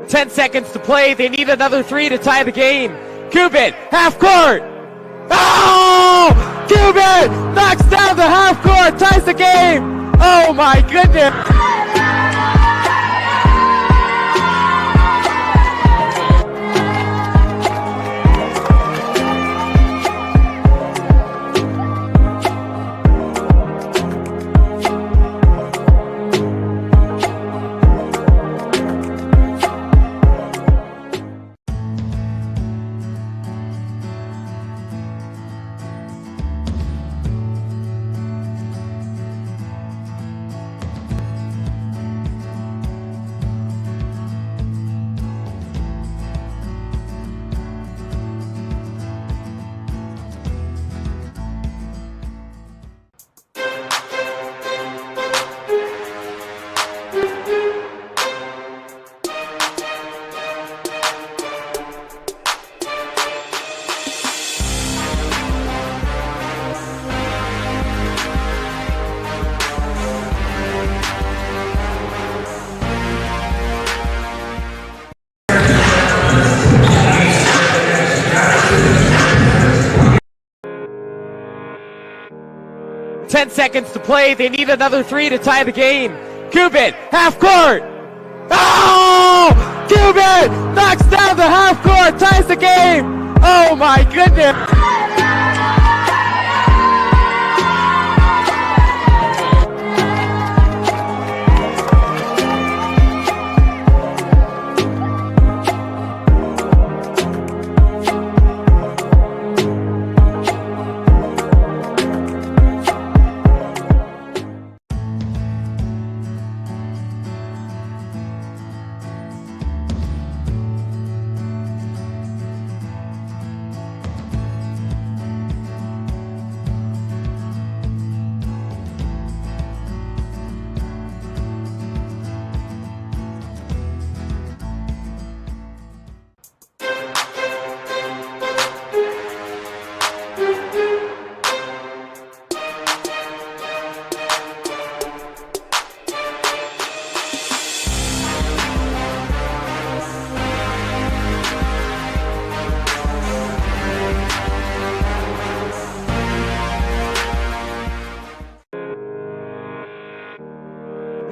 10 seconds to play. They need another three to tie the game. Cuban, half court. Oh! Cuban knocks down the half court, ties the game. Oh my goodness. 10 seconds to play. They need another three to tie the game. Cuban, half court. Oh! Cuban knocks down the half court, ties the game. Oh my goodness.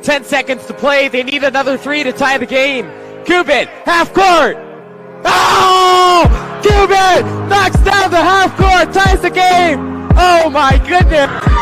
10 seconds to play. They need another three to tie the game. Cuban, half court. Oh! Cuban knocks down the half court, ties the game. Oh my goodness.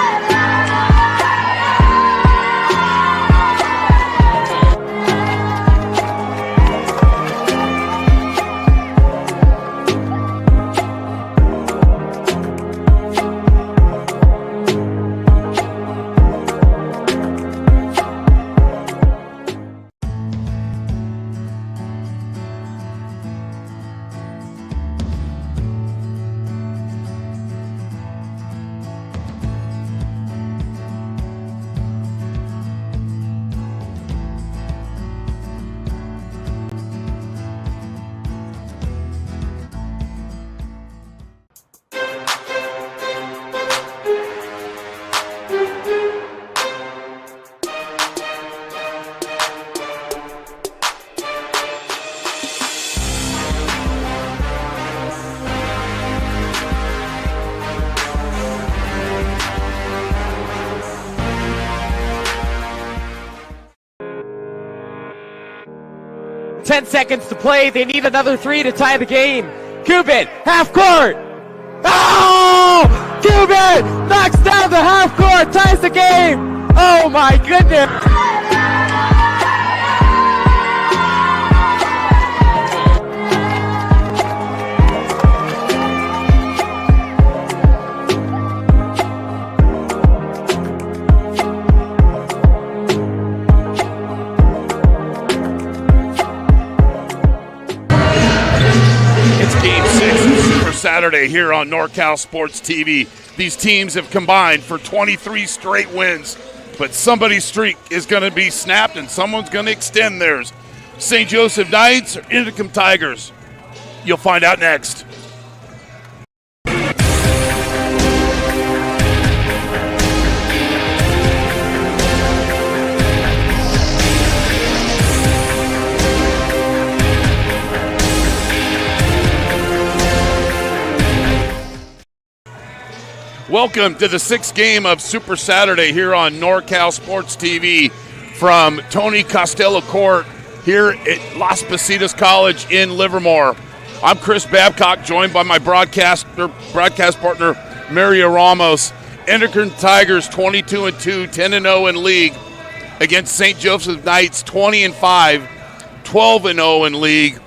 10 seconds to play. They need another three to tie the game. Cuban, half court. Oh! Cuban knocks down the half court, ties the game. Oh my goodness. 6 Saturday here on NorCal Sports TV. These teams have combined for 23 straight wins, but somebody's streak is going to be snapped and someone's going to extend theirs. St. Joseph Knights or Inderkum Tigers? You'll find out next. Welcome to the sixth game of Super Saturday here on NorCal Sports TV from Tony Costello Court here at Las Positas College in Livermore. I'm Chris Babcock, joined by my broadcast partner, Mario Ramos. Inderkum Tigers 22-2, 10-0 in league against St. Joseph Knights 20-5, 12-0 in league.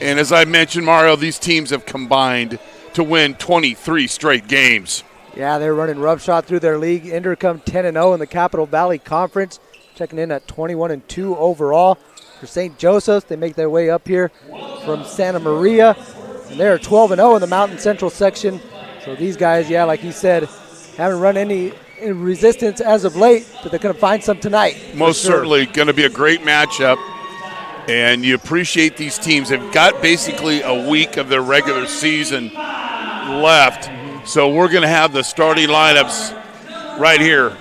And as I mentioned, Mario, these teams have combined to win 23 straight games. Yeah, they're running roughshod through their league. Inderkum 10-0 in the Capital Valley Conference, checking in at 21-2 overall. For St. Joseph's, they make their way up here from Santa Maria, and they're 12-0 in the Mountain Central section. So these guys, yeah, like you said, haven't run any resistance as of late, but they're going to find some tonight. Most certainly going to be a great matchup, and you appreciate these teams. They've got basically a week of their regular season left. So we're going to have the starting lineups right here.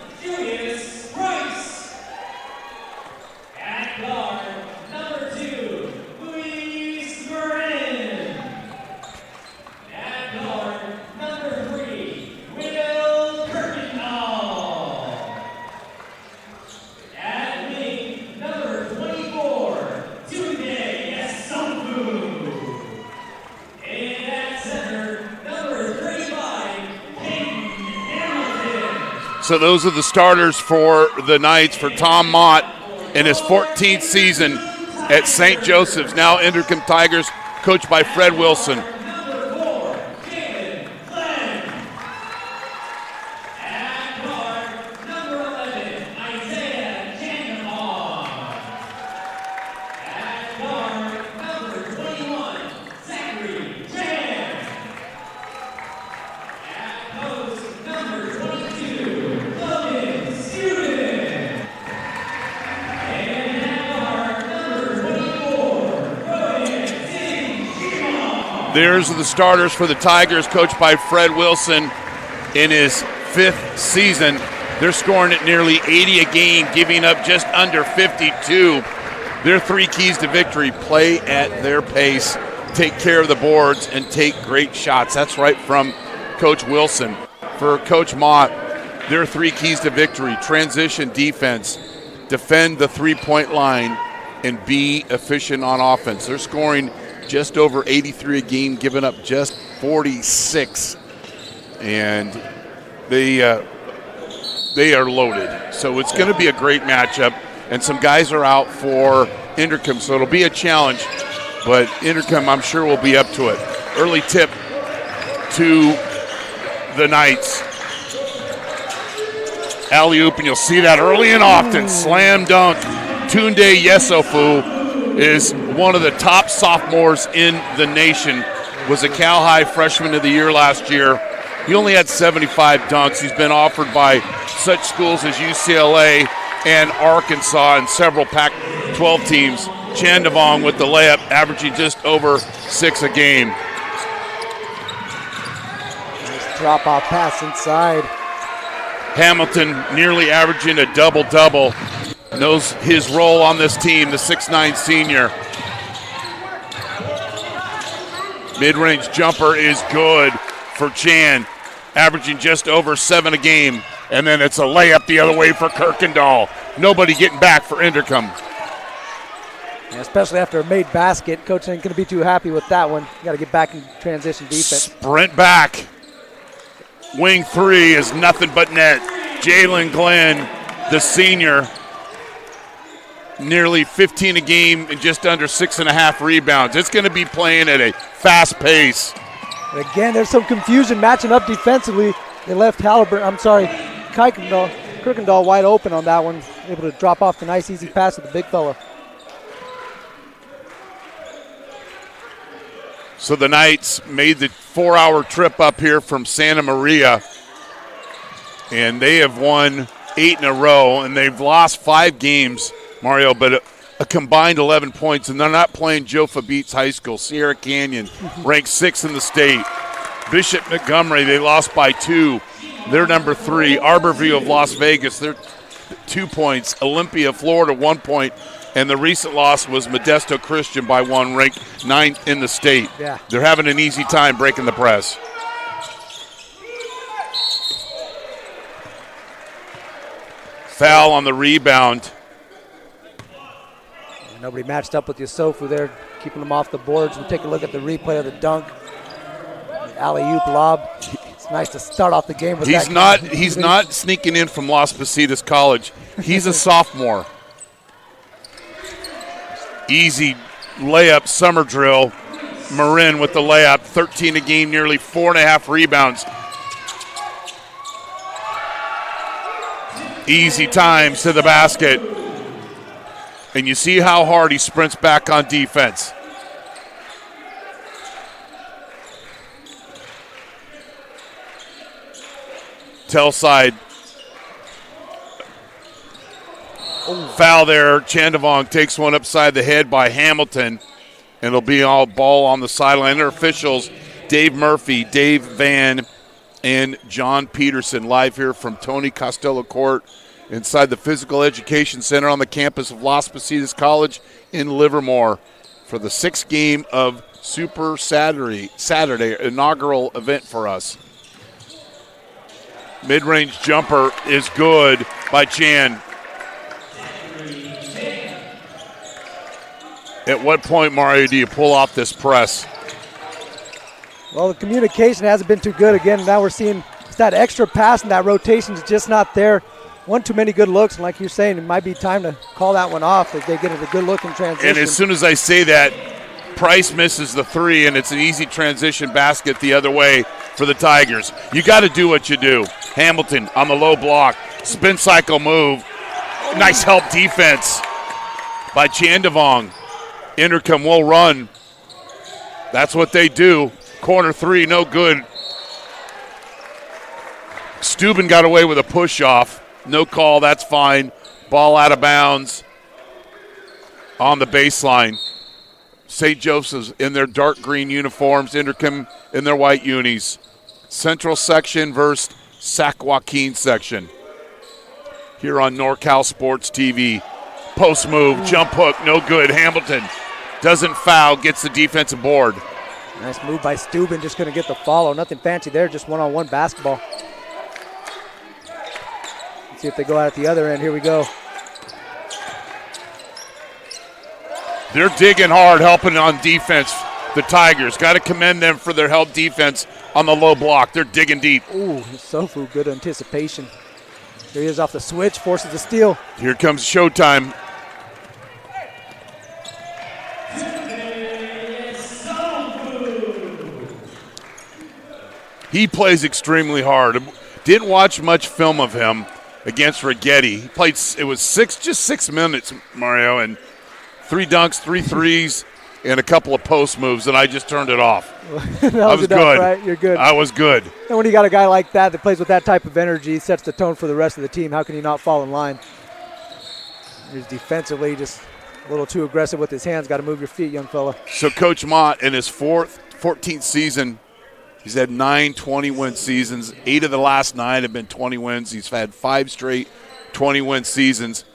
So those are the starters for the Knights. For Tom Mott in his 14th season at St. Joseph's, now Inderkum Tigers, coached by Fred Wilson. There's the starters for the Tigers, coached by Fred Wilson in his 5th season. They're scoring at nearly 80 a game, giving up just under 52. Their 3 keys to victory: play at their pace, take care of the boards, and take great shots. That's right from Coach Wilson. For Coach Mott, their 3 keys to victory: transition defense, defend the three-point line, and be efficient on offense. They're scoring just over 83 a game, giving up just 46, and they are loaded. So it's going to be a great matchup, and some guys are out for Inderkum, so it'll be a challenge, but Inderkum, I'm sure, will be up to it. Early tip to the Knights. Alley-oop, and you'll see that early and often. Slam dunk. Tunde Yesofu is one of the top sophomores in the nation, was a Cal High Freshman of the Year last year. He only had 75 dunks. He's been offered by such schools as UCLA and Arkansas and several Pac-12 teams. Chandavong with the layup, averaging just over 6 a game. Nice drop-off pass inside. Hamilton nearly averaging a double-double. Knows his role on this team, the 6'9 senior. Mid-range jumper is good for Chan, averaging just over 7 a game. And then it's a layup the other way for Kirkendall. Nobody getting back for Inderkum. Yeah, especially after a made basket. Coach ain't going to be too happy with that one. You got to get back in transition defense. Sprint back. Wing 3 is nothing but net. Jalen Glenn, the senior, nearly 15 a game and just under 6.5 rebounds. It's going to be playing at a fast pace. And again, there's some confusion matching up defensively. They left Kirkendall wide open on that one, able to drop off the nice easy pass to the big fella. So the Knights made the 4-hour trip up here from Santa Maria, and they have won 8 in a row, and they've lost 5 games, Mario, but a combined 11 points, and they're not playing Joe Fabites High School. Sierra Canyon ranked 6th in the state. Bishop Montgomery, they lost by 2. They're number 3. Arborview of Las Vegas, they're 2 points. Olympia, Florida, 1 point. And the recent loss was Modesto Christian by 1, ranked 9th in the state. Yeah. They're having an easy time breaking the press. Foul on the rebound. Nobody matched up with Yusufu there, keeping them off the boards. We'll take a look at the replay of the dunk. The alley-oop lob. It's nice to start off the game with that. He's not sneaking in from Las Positas College. He's a sophomore. Easy layup, summer drill. Marin with the layup, 13 a game, nearly 4.5 rebounds. Easy times to the basket. And you see how hard he sprints back on defense. Tellside. Foul there. Chandavong takes one upside the head by Hamilton. And it'll be all ball on the sideline. Their officials, Dave Murphy, Dave Van, and John Peterson, live here from Tony Costello Court inside the Physical Education Center on the campus of Las Positas College in Livermore for the 6th game of Super Saturday inaugural event for us. Mid-range jumper is good by Chan. At what point, Mario, do you pull off this press? Well, the communication hasn't been too good again. Now we're seeing that extra pass and that rotation is just not there. One too many good looks, and like you're saying, it might be time to call that one off if they get a good look in transition. And as soon as I say that, Price misses the three, and it's an easy transition basket the other way for the Tigers. You got to do what you do. Hamilton on the low block, spin cycle move. Nice help defense by Chandavong. Inderkum will run. That's what they do. Corner three, no good. Steuben got away with a push-off. No call, that's fine. Ball out of bounds on the baseline. St. Joseph's in their dark green uniforms, Inderkum in their white unis. Central section versus Sac Joaquin section. Here on NorCal Sports TV. Post move, jump hook, no good. Hamilton doesn't foul, gets the defensive board. Nice move by Steuben, just going to get the follow. Nothing fancy there, just one-on-one basketball. Let's see if they go out at the other end. Here we go. They're digging hard, helping on defense. The Tigers, got to commend them for their help defense on the low block. They're digging deep. Ooh, Sofu, good anticipation. Here he is off the switch, forces the steal. Here comes showtime. He plays extremely hard. Didn't watch much film of him against Rigetti. He played, it was just 6 minutes, Mario, and 3 dunks, 3 threes, and a couple of post moves, and I just turned it off. I was good. Right? You're good. I was good. And when you got a guy like that plays with that type of energy, sets the tone for the rest of the team, how can you not fall in line? He's defensively just a little too aggressive with his hands. Got to move your feet, young fella. So Coach Mott, in his 14th season, he's had 9 20-win seasons. 8 of the last 9 have been 20 wins. He's had 5 straight 20-win seasons.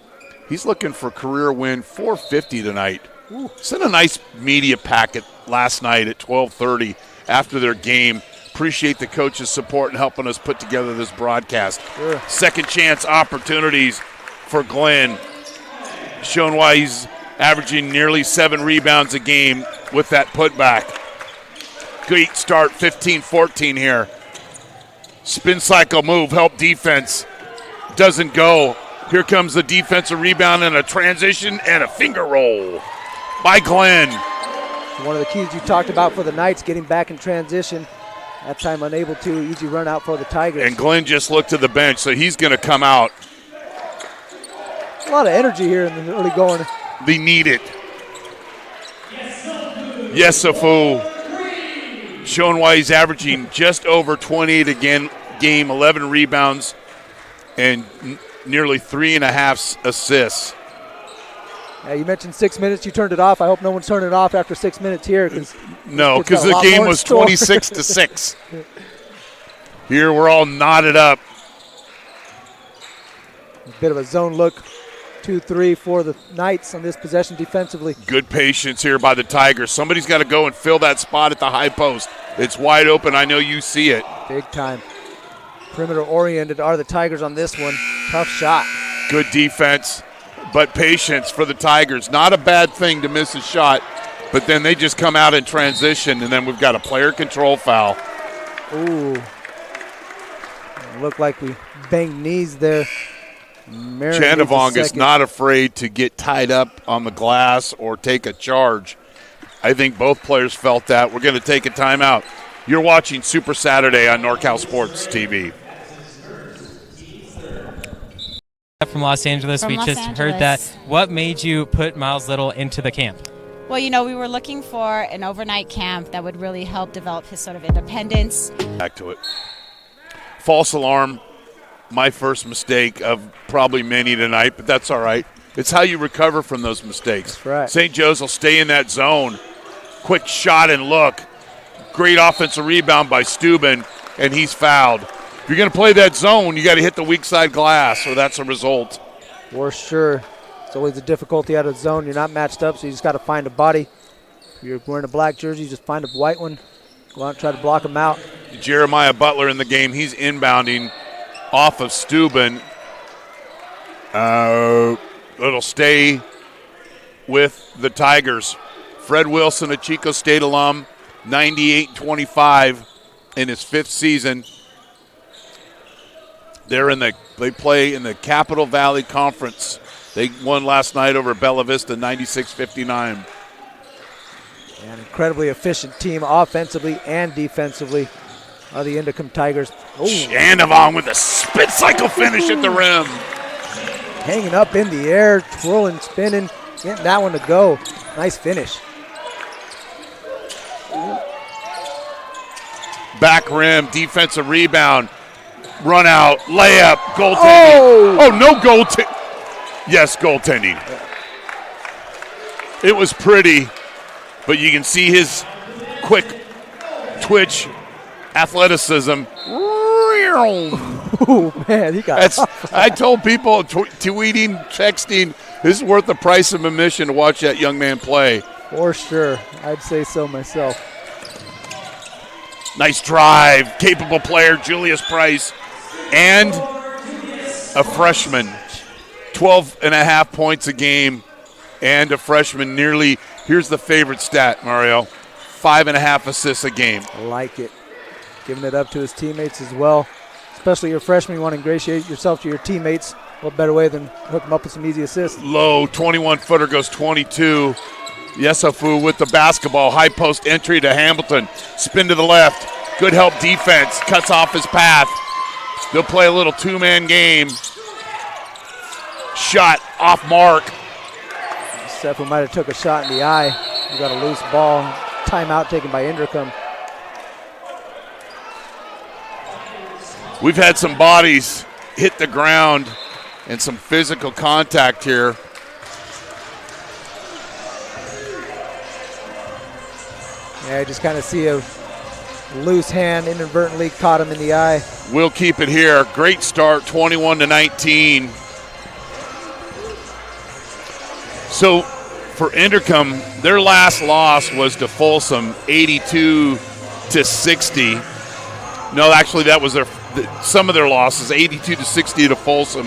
He's looking for career win 450 tonight. Ooh. Sent a nice media packet last night at 12:30 after their game. Appreciate the coach's support in helping us put together this broadcast. Sure. Second chance opportunities for Glenn. Showing why he's averaging nearly 7 rebounds a game with that putback. Great start, 15-14 here. Spin cycle move, help defense. Doesn't go. Here comes the defensive rebound and a transition and a finger roll by Glenn. One of the keys you talked about for the Knights, getting back in transition. That time unable to, easy run out for the Tigers. And Glenn just looked to the bench, so he's going to come out. A lot of energy here in the early going. They need it. Yesufu. Showing why he's averaging just over 28 again, game, 11 rebounds, and nearly 3.5 assists. Yeah, you mentioned 6 minutes. You turned it off. I hope no one's turning it off after 6 minutes here. No, because the game was 26-6. Here we're all knotted up. A bit of a zone look. 2-3 for the Knights on this possession defensively. Good patience here by the Tigers. Somebody's got to go and fill that spot at the high post. It's wide open. I know you see it. Big time. Perimeter oriented are the Tigers on this one. Tough shot. Good defense, but patience for the Tigers. Not a bad thing to miss a shot, but then they just come out in transition, and then we've got a player control foul. Ooh. Looked like we banged knees there. Chandavong is not afraid to get tied up on the glass or take a charge. I think both players felt that. We're going to take a timeout. You're watching Super Saturday on NorCal Sports TV. From Los Angeles, we just heard that. What made you put Miles Little into the camp? Well, we were looking for an overnight camp that would really help develop his sort of independence. Back to it. False alarm. My first mistake of probably many tonight, but that's all right. It's how you recover from those mistakes. That's right. St. Joe's will stay in that zone. Quick shot and look. Great offensive rebound by Steuben, and he's fouled. If you're going to play that zone, you got to hit the weak side glass, so that's a result. For sure. It's always a difficulty out of the zone. You're not matched up, so you just got to find a body. If you're wearing a black jersey, just find a white one. Go out and try to block them out. Jeremiah Butler in the game. He's inbounding off of Steuben. It'll stay with the Tigers. Fred Wilson, a Chico State alum, 98-25 in his 5th season. They play in the Capital Valley Conference. They won last night over Bella Vista, 96-59. An incredibly efficient team offensively and defensively are the Inderkum Tigers. Chandavong with a spin cycle finish at the rim. Hanging up in the air, twirling, spinning, getting that one to go. Nice finish. Back rim, defensive rebound, run out, layup, goaltending. Oh, no goaltending. Yes, goaltending. It was pretty, but you can see his quick twitch athleticism. Oh, man, he got I told people, tweeting, texting, this is worth the price of admission to watch that young man play. For sure. I'd say so myself. Nice drive, capable player, Julius Price, and a freshman, 12 and a half points a game, and a freshman nearly, here's the favorite stat, Mario, 5.5 assists a game. I like it. Giving it up to his teammates as well. Especially your freshman, you want to ingratiate yourself to your teammates. What better way than hook them up with some easy assists? Low 21-footer goes 22. Yesofu with the basketball. High post entry to Hamilton. Spin to the left. Good help defense. Cuts off his path. They'll play a little two-man game. Shot off mark. Sefu might have took a shot in the eye. We got a loose ball. Timeout taken by Inderkum. We've had some bodies hit the ground and some physical contact here. Yeah, I just kind of see a loose hand inadvertently caught him in the eye. We'll keep it here. Great start, 21-19. So for Inderkum, their last loss was to Folsom, 82-60. No, actually, that was some of their losses, 82-60 to Folsom,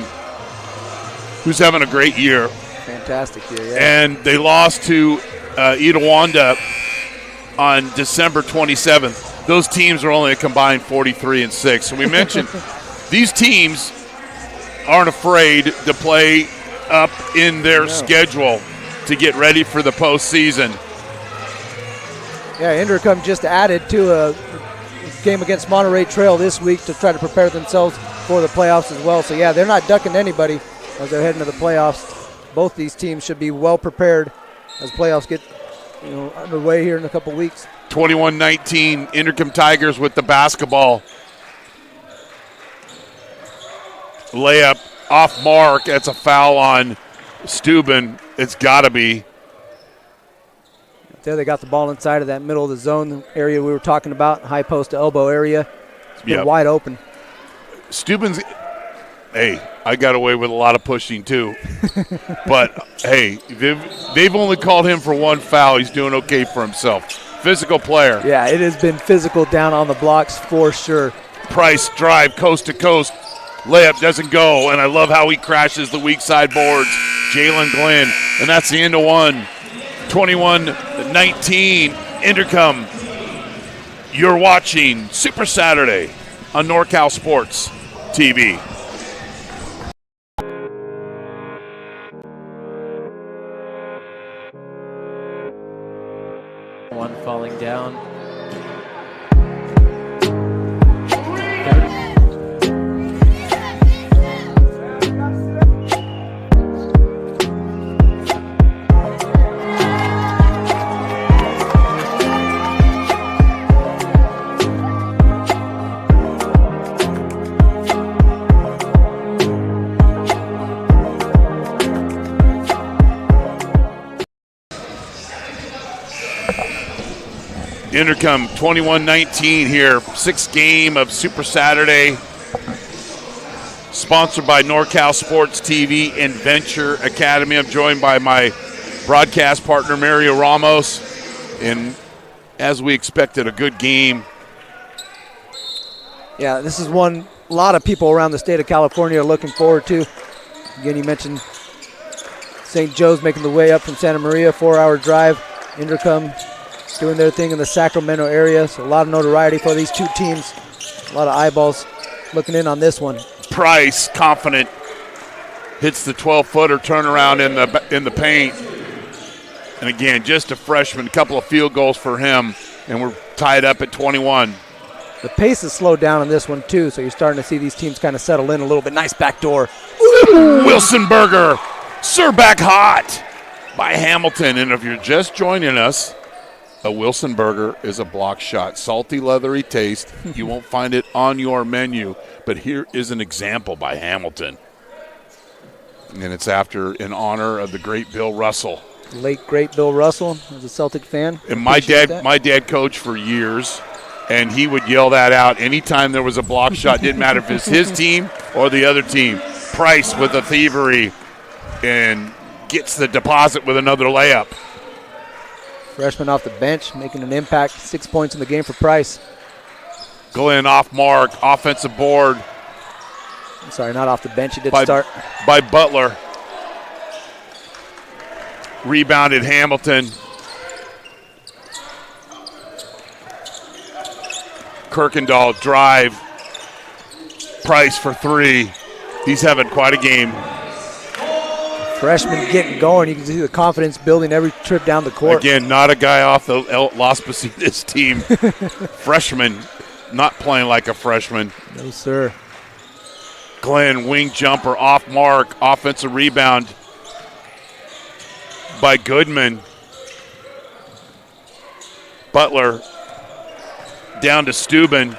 who's having a great year. Fantastic year, yeah. And they lost to Itawanda on December 27th. Those teams are only a combined 43-6. So we mentioned these teams aren't afraid to play up in their schedule to get ready for the postseason. Yeah, Inderkum just added to a game against Monterey Trail this week to try to prepare themselves for the playoffs as well. So, yeah, they're not ducking anybody as they're heading to the playoffs. Both these teams should be well prepared as playoffs get underway here in a couple weeks. 21-19, Inderkum Tigers with the basketball. Layup off mark. That's a foul on Steuben. It's got to be. There they got the ball inside of that middle of the zone area we were talking about, high post to elbow area. It's been wide open. Steuben's, hey, I got away with a lot of pushing too. But, hey, they've only called him for one foul. He's doing okay for himself. Physical player. Yeah, it has been physical down on the blocks for sure. Price drive coast to coast. Layup doesn't go, and I love how he crashes the weak side boards. Jalen Glenn, and that's the end of one. 21-19, Inderkum. You're watching Super Saturday on NorCal Sports TV. One falling down. Inderkum 21-19 here, sixth game of Super Saturday, sponsored by NorCal Sports TV and Venture Academy. I'm joined by my broadcast partner, Mario Ramos, and as we expected, a good game. Yeah, this is one a lot of people around the state of California are looking forward to. Again, you mentioned St. Joe's making the way up from Santa Maria, 4-hour drive. Inderkum doing their thing in the Sacramento area, so a lot of notoriety for these two teams. A lot of eyeballs looking in on this one. Price, confident, hits the 12-footer turnaround in the paint. And again, just a freshman, a couple of field goals for him, and we're tied up at 21. The pace has slowed down on this one too, so you're starting to see these teams kind of settle in a little bit. Nice backdoor. Wilson Berger, Sir back hot by Hamilton. And if you're just joining us, a Wilson Burger is a block shot. Salty, leathery taste. You won't find it on your menu, but here is an example by Hamilton. And it's in honor of the great Bill Russell. Late, great Bill Russell was a Celtic fan. And my dad coached for years, and he would yell that out anytime there was a block shot. Didn't matter if it's his team or the other team. Price with a thievery and gets the deposit with another layup. Freshman off the bench, making an impact. 6 points in the game for Price. Glenn off mark, offensive board. Sorry, not off the bench. He did start. By Butler. Rebounded Hamilton. Kirkendall drive. Price for three. He's having quite a game. Freshman getting going. You can see the confidence building every trip down the court. Again, not a guy off the Las Positas team. Freshman, not playing like a freshman. No, sir. Glenn, wing jumper, off mark, offensive rebound by Goodman. Butler down to Steuben.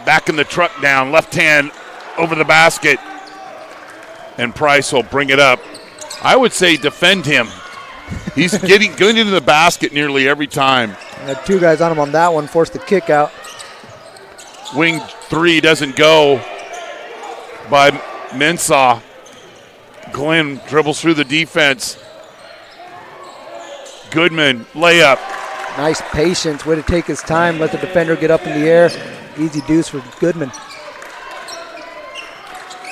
Back in the truck down, left hand over the basket. And Price will bring it up. I would say defend him. He's going into the basket nearly every time. Had two guys on him on that one, forced the kick out. Wing three doesn't go by Mensah. Glenn dribbles through the defense. Goodman, layup. Nice patience, way to take his time, let the defender get up in the air. Easy deuce for Goodman.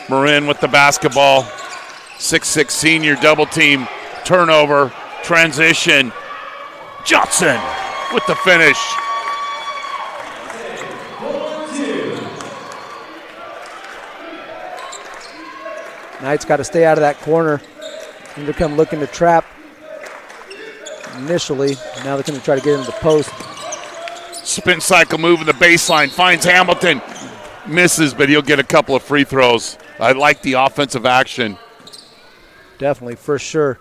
Marin with the basketball. 6'6" senior, double team, turnover, transition. Johnson with the finish. Knight's got to stay out of that corner. Inderkum looking to trap initially. Now they're going to try to get into the post. Spin cycle move in the baseline. Finds Hamilton. Misses, but he'll get a couple of free throws. I like the offensive action. Definitely, for sure.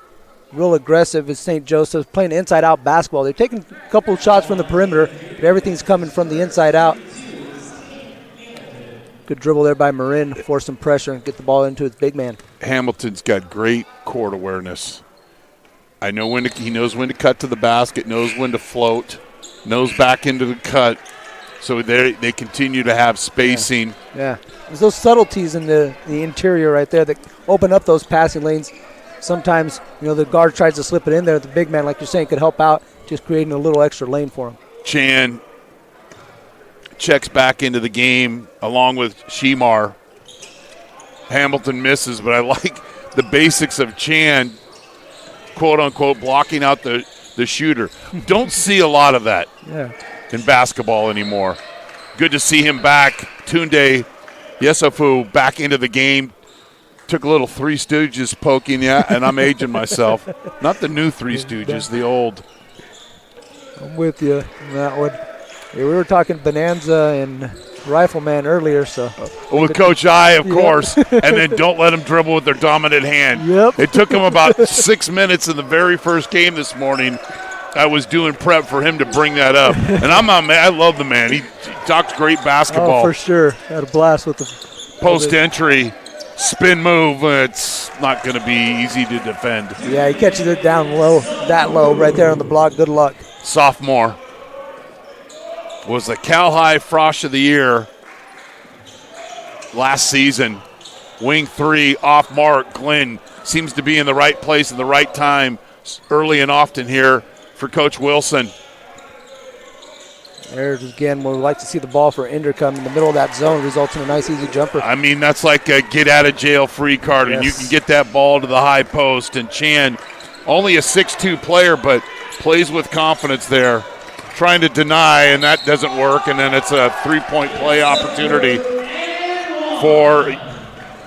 Real aggressive is St. Joseph's, playing inside-out basketball. They're taking a couple of shots from the perimeter, but everything's coming from the inside out. Good dribble there by Marin, force some pressure and get the ball into his big man. Hamilton's got great court awareness. He knows when to cut to the basket, knows when to float, knows back into the cut. So they continue to have spacing. Yeah. There's those subtleties in the interior right there that open up those passing lanes. Sometimes, the guard tries to slip it in there. The big man, like you're saying, could help out, just creating a little extra lane for him. Chan checks back into the game along with Shemar. Hamilton misses, but I like the basics of Chan, quote-unquote, blocking out the shooter. Don't see a lot of that in basketball anymore. Good to see him back. Tunde Yesofu back into the game. Took a little Three Stooges poking, and I'm aging myself. Not the new Three Stooges, the old. I'm with you on that one. Yeah, we were talking Bonanza and Rifleman earlier, so. With Coach I, of course, and then don't let them dribble with their dominant hand. Yep. It took him about 6 minutes in the very first game this morning. I was doing prep for him to bring that up. And I love the man. He talks great basketball. Oh, for sure. Had a blast with the post-entry. Spin move, it's not going to be easy to defend. Yeah, he catches it down low, that low, right there on the block. Good luck. Sophomore. Was the Cal High Frosh of the Year last season. Wing 3, off mark. Glenn seems to be in the right place at the right time early and often here for Coach Wilson. There's again, we like to see the ball for Inderkum in the middle of that zone, results in a nice, easy jumper. I mean, that's like a get-out-of-jail-free card, and you can get that ball to the high post. And Chan, only a 6'2 player, but plays with confidence there, trying to deny, and that doesn't work. And then it's a three-point play opportunity for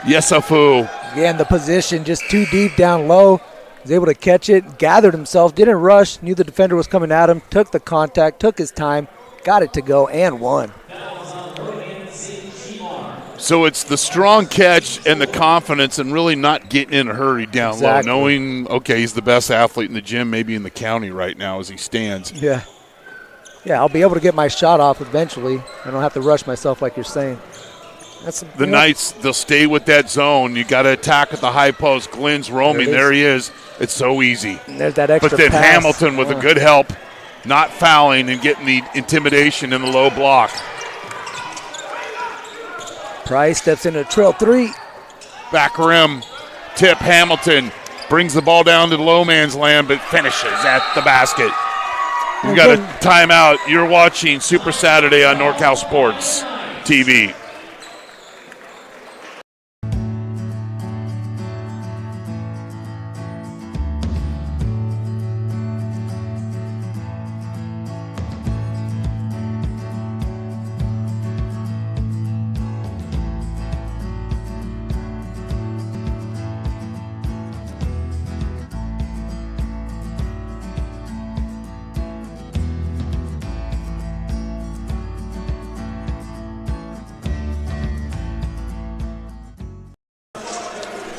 Yesofu. Again, the position just too deep down low. Was able to catch it, gathered himself, didn't rush, knew the defender was coming at him, took the contact, took his time, got it to go, and won. So it's the strong catch and the confidence and really not getting in a hurry down low, knowing, okay, he's the best athlete in the gym, maybe in the county right now as he stands. Yeah. Yeah, I'll be able to get my shot off eventually. I don't have to rush myself like you're saying. The Knights, they'll stay with that zone. You got to attack at the high post. Glenn's roaming. There he is. It's so easy. And there's that extra But then pass. Hamilton with a good help, not fouling and getting the intimidation in the low block. Price steps into trail 3. Back rim, tip Hamilton. Brings the ball down to the low man's land, but finishes at the basket. You got a timeout. You're watching Super Saturday on NorCal Sports TV.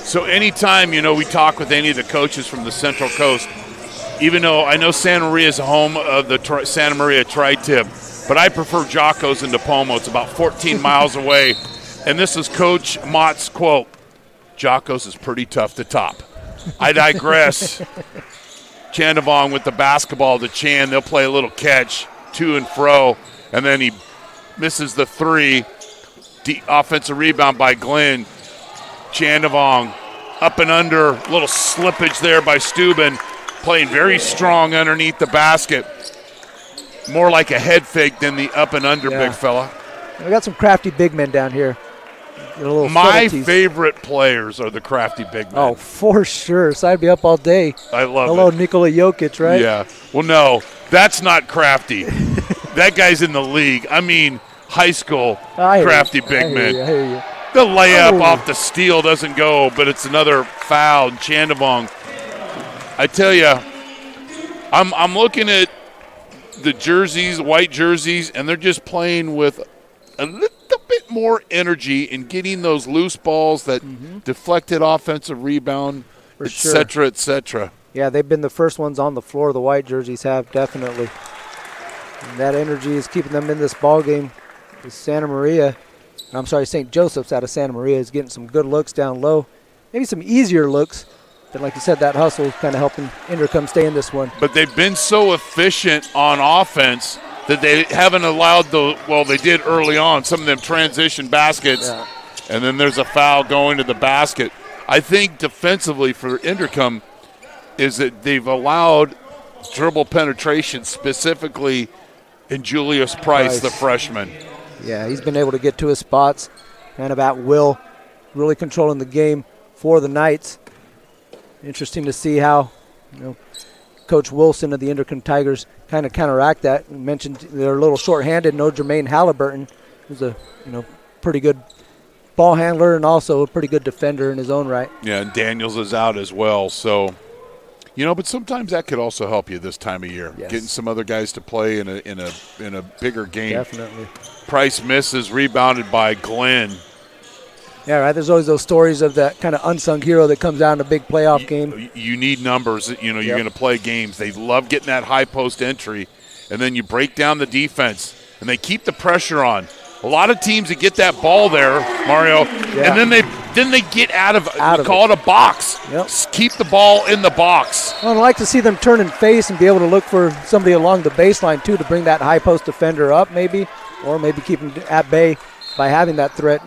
So anytime, we talk with any of the coaches from the Central Coast, even though I know Santa Maria is the home of the Santa Maria Tri-Tip, but I prefer Jocko's in Depomo. It's about 14 miles away. And this is Coach Mott's quote, Jocko's is pretty tough to top. I digress. Chandavong with the basketball to Chan. They'll play a little catch, to and fro, and then he misses the three. Offensive rebound by Glenn. Chandavong up and under, little slippage there by Steuben, playing very strong underneath the basket. More like a head fake than the up and under, big fella. We got some crafty big men down here. My favorite players are the crafty big men. Oh, for sure. So I'd be up all day. I love it. Hello, Nikola Jokic, right? Yeah. Well, no, that's not crafty. That guy's in the league. I mean, high school crafty big men. I hear you. The layup off the steal doesn't go, but it's another foul. Chandavong. I tell you, I'm looking at the jerseys, white jerseys, and they're just playing with a little bit more energy in getting those loose balls that deflected offensive rebound, et cetera, et cetera. Yeah, they've been the first ones on the floor. The white jerseys have, definitely. And that energy is keeping them in this ball game. St. Joseph's out of Santa Maria is getting some good looks down low. Maybe some easier looks. But like you said, that hustle is kind of helping Inderkum stay in this one. But they've been so efficient on offense that they haven't allowed they did early on, some of them transition baskets, and then there's a foul going to the basket. I think defensively for Inderkum is that they've allowed dribble penetration specifically in Julius Price, the freshman. Yeah, he's been able to get to his spots kind of at will. really controlling the game for the Knights. Interesting to see how, Coach Wilson of the Inderkum Tigers kind of counteract that. You mentioned they're a little short-handed. No Jermaine Halliburton, who's a pretty good ball handler and also a pretty good defender in his own right. Yeah, and Daniels is out as well. So, but sometimes that could also help you this time of year. Yes. Getting some other guys to play in a bigger game. Definitely. Price misses, rebounded by Glenn. Yeah, right. There's always those stories of that kind of unsung hero that comes out in a big playoff game. You need numbers. You're going to play games. They love getting that high post entry, and then you break down the defense, and they keep the pressure on. A lot of teams that get that ball there, Mario, and then they get out of call it a box. Yep. Keep the ball in the box. Well, I'd like to see them turn and face and be able to look for somebody along the baseline too to bring that high post defender up maybe, or maybe keep them at bay by having that threat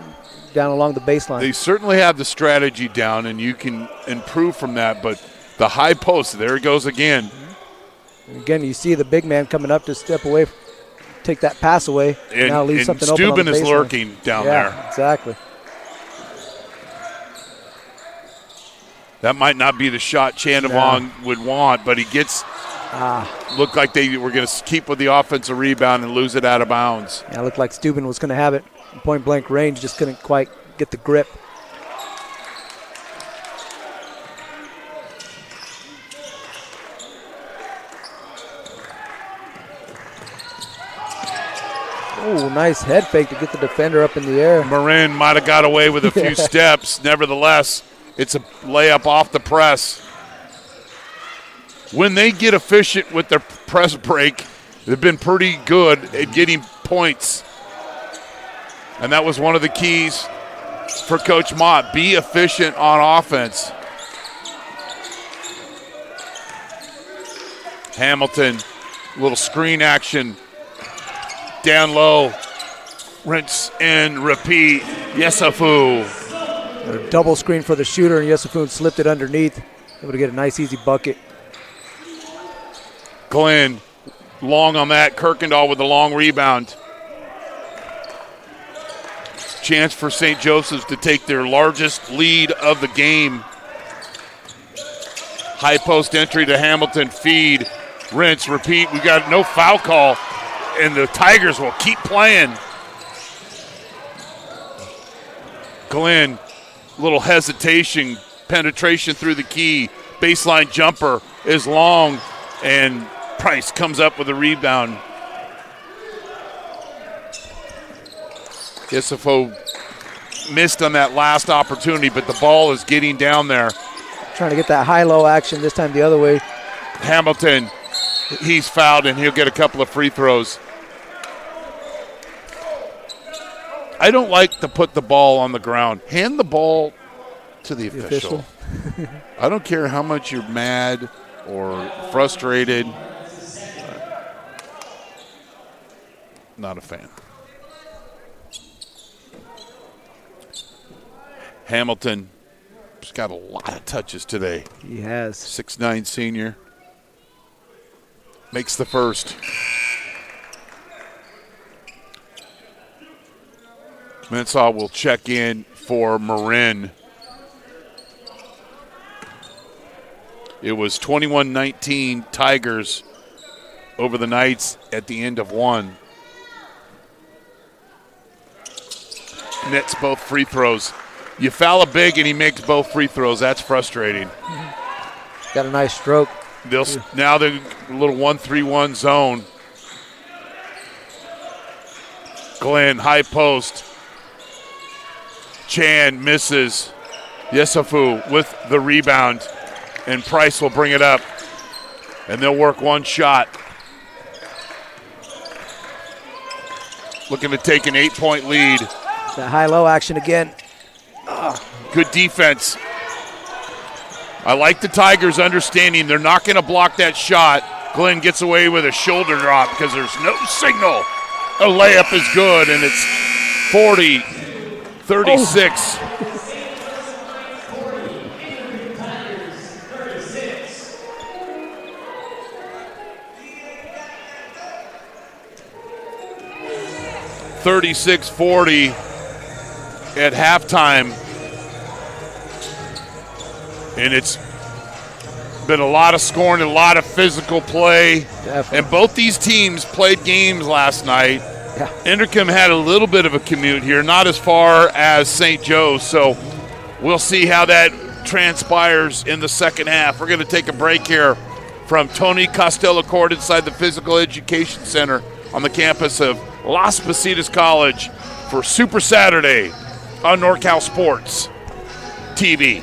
down along the baseline. They certainly have the strategy down, and you can improve from that, but the high post, there it goes again. And again, you see the big man coming up to step away, take that pass away, and now leave something open on the Steuben is baseline. lurking down there. Yeah, exactly. That might not be the shot Chandavon would want, but he gets looked like they were going to keep with the offensive rebound and lose it out of bounds. Yeah, it looked like Steuben was going to have it in point-blank range, just couldn't quite get the grip. Oh, nice head fake to get the defender up in the air. Marin might have got away with a few steps. Nevertheless, it's a layup off the press. When they get efficient with their press break, they've been pretty good at getting points. And that was one of the keys for Coach Mott. Be efficient on offense. Hamilton, little screen action. Down low. Rinse and repeat. Yesafu. A double screen for the shooter, and Yesafu slipped it underneath. Able to get a nice, easy bucket. Glenn, long on that. Kirkendall with the long rebound. Chance for St. Joseph's to take their largest lead of the game. High post entry to Hamilton. Feed. Rinse. Repeat. We got no foul call, and the Tigers will keep playing. Glenn, little hesitation. Penetration through the key. Baseline jumper is long, and Price comes up with a rebound. Isifo missed on that last opportunity, but the ball is getting down there. Trying to get that high-low action, this time the other way. Hamilton, he's fouled, and he'll get a couple of free throws. I don't like to put the ball on the ground. Hand the ball to the official. I don't care how much you're mad or frustrated. Not a fan. Hamilton has got a lot of touches today. He has. 6'9" senior. Makes the first. Mensah will check in for Marin. It was 21-19 Tigers over the Knights at the end of one. Nets both free throws. You foul a big and he makes both free throws. That's frustrating. Got a nice stroke. Now they're a little 1-3-1 zone. Glenn, high post. Chan misses. Yesafu with the rebound. And Price will bring it up. And they'll work one shot. Looking to take an 8-point lead. That high-low action again. Good defense. I like the Tigers understanding they're not going to block that shot. Glenn gets away with a shoulder drop because there's no signal. A layup is good, and it's 40-36. $36-40 at halftime. And it's been a lot of scoring, a lot of physical play. Definitely. And both these teams played games last night. Yeah. Inderkum had a little bit of a commute here, not as far as St. Joe's, so we'll see how that transpires in the second half. We're going to take a break here from Tony Costello Court inside the Physical Education Center on the campus of Las Positas College for Super Saturday on NorCal Sports TV.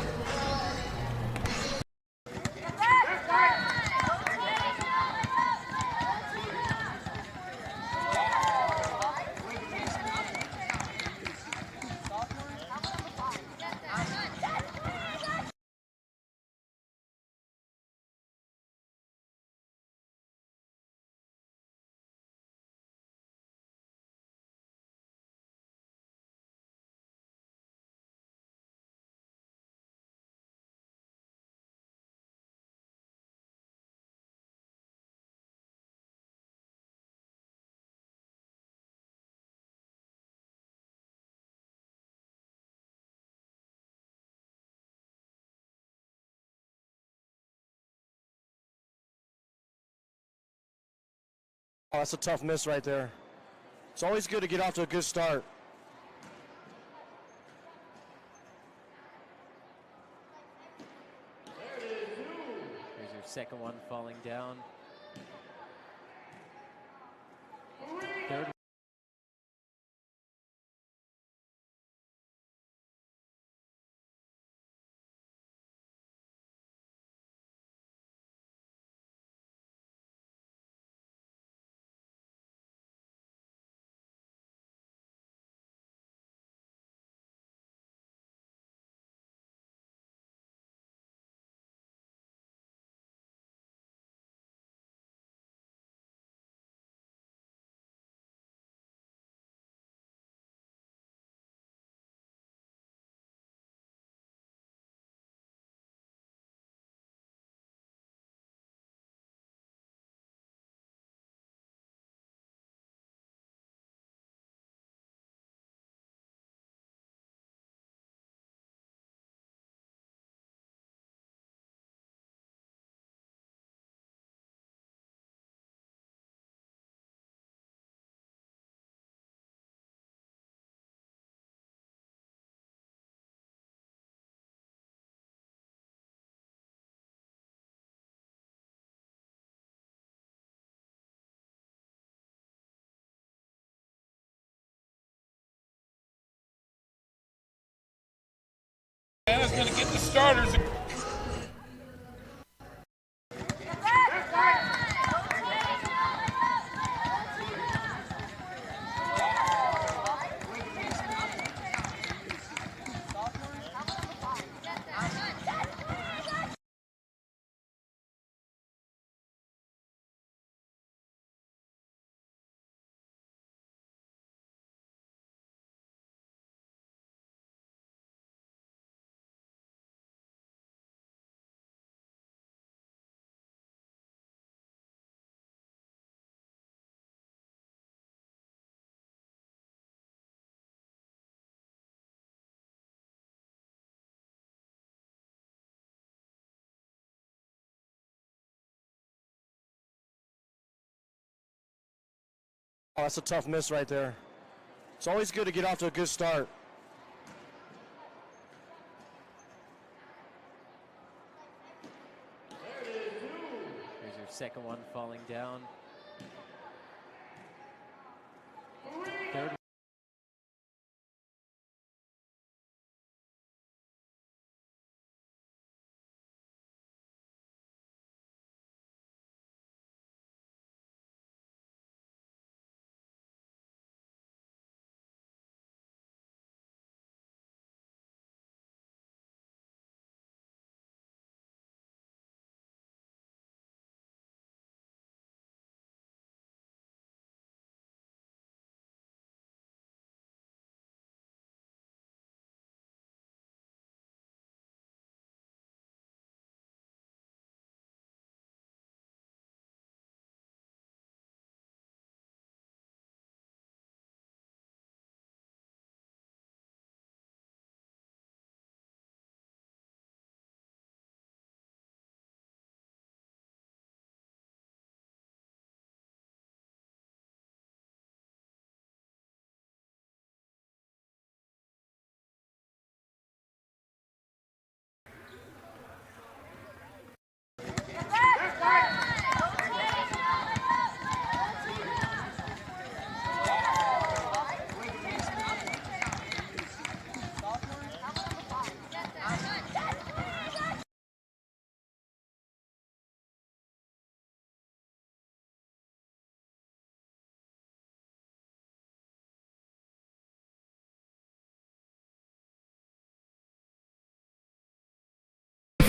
Oh, that's a tough miss right there. It's always good to get off to a good start. Here's your second one falling down. Third. Anna's going to get the starters. Oh, that's a tough miss right there. It's always good to get off to a good start. Here's your second one falling down. Third.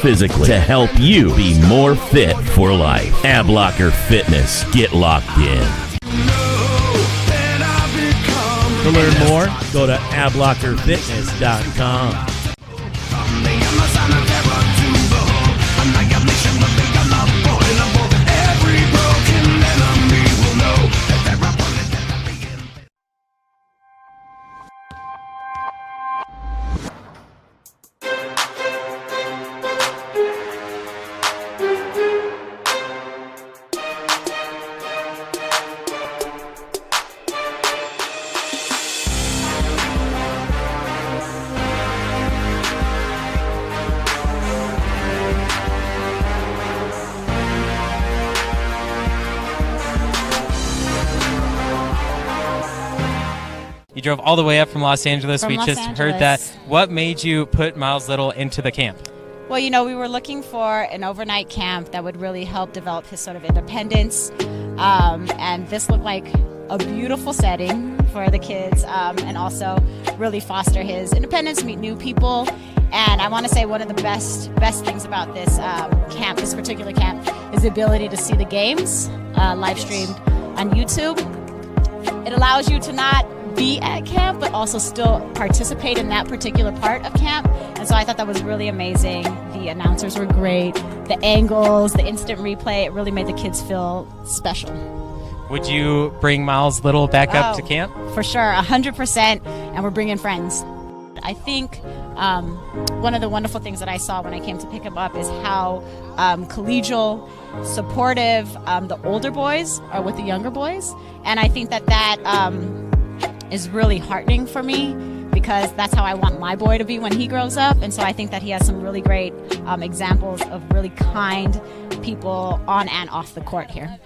physically to help you be more fit for life. Ab Locker Fitness. Get locked in. To learn more, go to ablockerfitness.com. You drove all the way up from Los Angeles. From We Los just Angeles. heard that. What made you put Miles Little into the camp? Well, we were looking for an overnight camp that would really help develop his sort of independence. And this looked like a beautiful setting for the kids, and also really foster his independence, meet new people. And I want to say one of the best things about this camp, this particular camp, is the ability to see the games live streamed on YouTube. It allows you to not be at camp, but also still participate in that particular part of camp. And so I thought that was really amazing. The announcers were great. The angles, the instant replay, it really made the kids feel special. Would you bring Miles Little back up to camp? For sure, 100%, and we're bringing friends. I think one of the wonderful things that I saw when I came to pick him up is how collegial, supportive the older boys are with the younger boys. And I think that is really heartening for me, because that's how I want my boy to be when he grows up. And so I think that he has some really great examples of really kind people on and off the court here.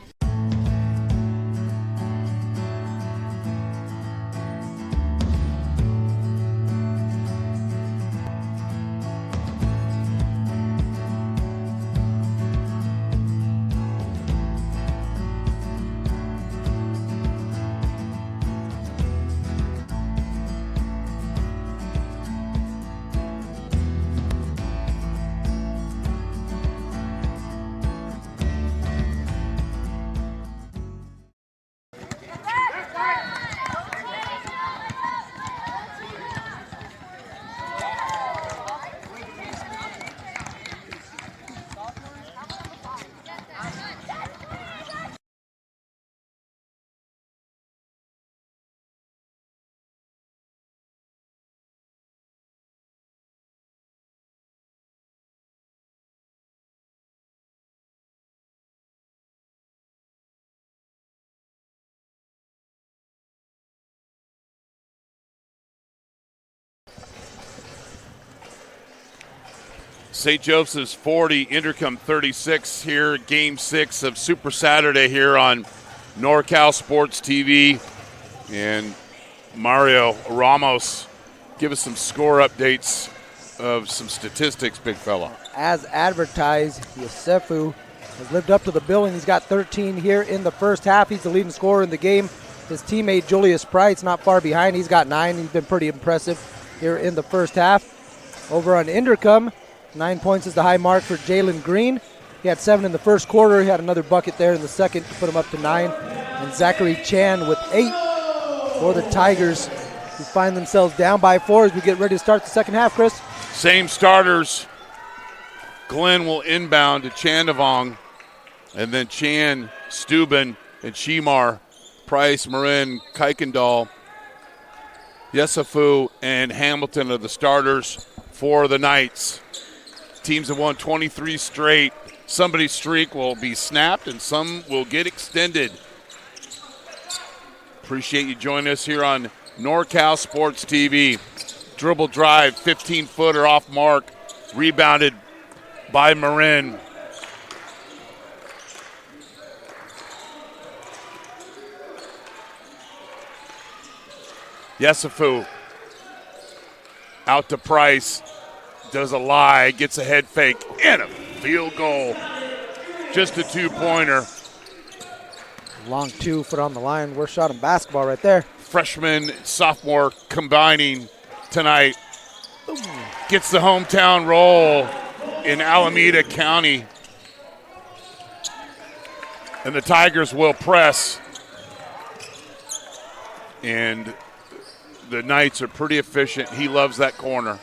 St. Joseph's 40, Inderkum 36 here, Game 6 of Super Saturday here on NorCal Sports TV. And Mario Ramos, give us some score updates of some statistics, big fella. As advertised, Yosefu has lived up to the billing. He's got 13 here in the first half. He's the leading scorer in the game. His teammate Julius Price not far behind. He's got 9. He's been pretty impressive here in the first half. Over on Inderkum, 9 points is the high mark for Jalen Green. He had 7 in the first quarter. He had another bucket there in the second to put him up to 9. And Zachary Chan with 8 for the Tigers, who find themselves down by 4 as we get ready to start the second half, Chris. Same starters. Glenn will inbound to Chandavong, and then Chan, Steuben, and Shimar, Price, Marin, Kuykendall, Yosefu, and Hamilton are the starters for the Knights. Teams have won 23 straight. Somebody's streak will be snapped and some will get extended. Appreciate you joining us here on NorCal Sports TV. Dribble drive, 15-footer off mark, rebounded by Marin. Yosefu out to Price. Does a lie, gets a head fake, and a field goal. Just a 2-pointer. Long 2-foot on the line. Worst shot in basketball right there. Freshman, sophomore combining tonight. Gets the hometown roll in Alameda County. And the Tigers will press. And the Knights are pretty efficient. He loves that corner.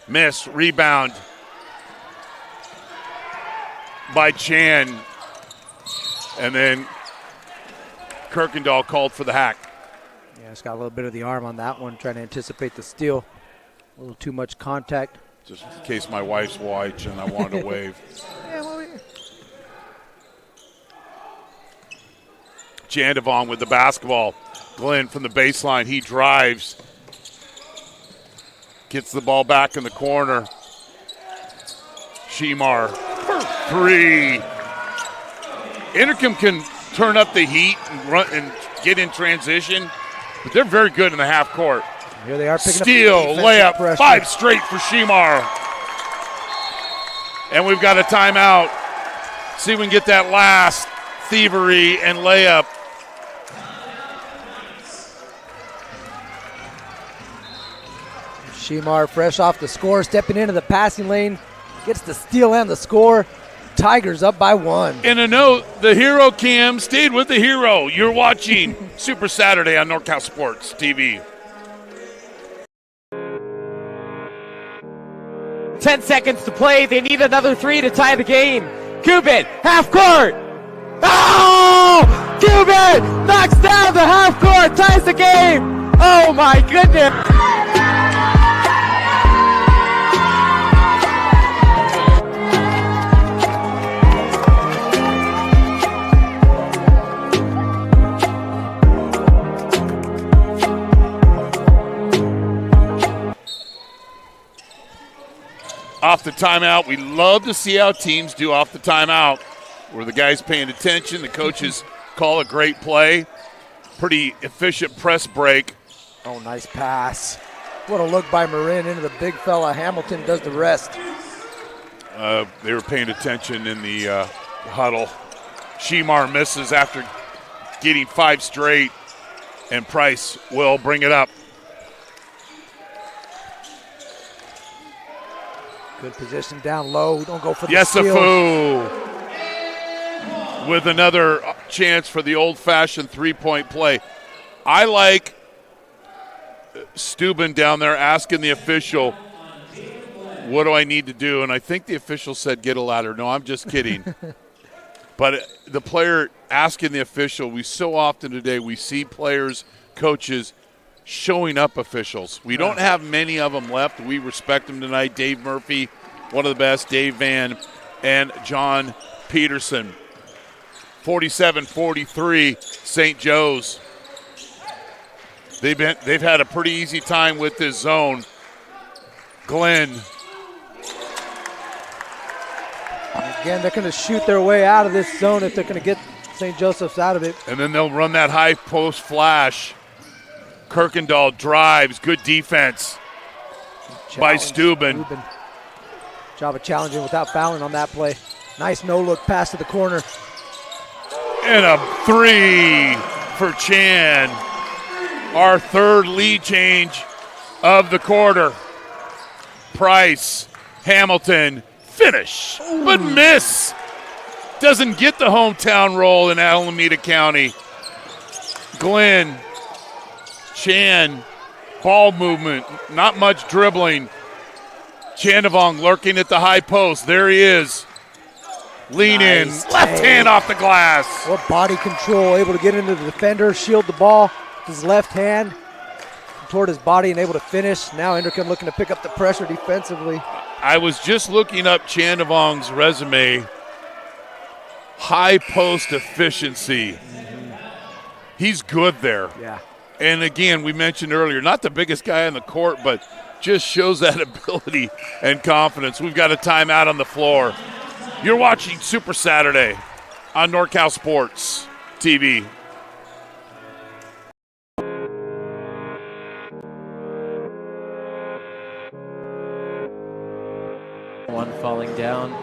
Miss, rebound by Chan. And then Kirkendall called for the hack. Yeah, it's got a little bit of the arm on that one, trying to anticipate the steal. A little too much contact. Just in case my wife's watching and I wanted to wave. Yeah, well, Jandavon with the basketball. Glenn from the baseline. He drives. Gets the ball back in the corner. Shemar for three. Inderkum can turn up the heat and run and get in transition, but they're very good in the half court. Here they are picking Steal, up the layup, pressure. 5 straight for Shemar. And we've got a timeout. See if we can get that last thievery and layup. Shemar fresh off the score, stepping into the passing lane, gets the steal and the score. Tigers up by 1. And a note, the hero Cam stayed with the hero. You're watching Super Saturday on NorCal Sports TV. 10 seconds to play. They need another 3 to tie the game. Cuban, half court. Oh! Cuban knocks down the half court, ties the game. Oh my goodness. Off the timeout. We love to see how teams do off the timeout, where the guy's paying attention, the coaches call a great play. Pretty efficient press break. Oh, nice pass. What a look by Marin into the big fella. Hamilton does the rest. They were paying attention in the huddle. Shemar misses after getting 5 straight, and Price will bring it up. Good position down low. Don't go for the Yesafu with another chance for the old-fashioned three-point play. I like Steuben down there asking the official, what do I need to do? And I think the official said, get a ladder. No, I'm just kidding. But the player asking the official, we so often today, we see players, coaches, showing up officials. We don't have many of them left. We respect them tonight. Dave Murphy, one of the best, Dave Van, and John Peterson. 47-43, St. Joe's. They've had a pretty easy time with this zone. Glenn. Again, they're going to shoot their way out of this zone if they're going to get St. Joseph's out of it. And then they'll run that high post flash. Kirkendall drives. Good defense by Steuben. Job of challenging without fouling on that play. Nice no-look pass to the corner. And a 3 for Chan. Our third lead change of the quarter. Price, Hamilton, finish, but miss. Doesn't get the hometown roll in Alameda County. Glenn, Chan, ball movement, not much dribbling. Chandavong lurking at the high post. There he is. Lean in, left hand off the glass. What body control, able to get into the defender, shield the ball with his left hand toward his body and able to finish. Now Inderkum looking to pick up the pressure defensively. I was just looking up Chandavong's resume. High post efficiency. He's good there. Yeah. And again, we mentioned earlier, not the biggest guy on the court, but just shows that ability and confidence. We've got a timeout on the floor. You're watching Super Saturday on NorCal Sports TV. One falling down.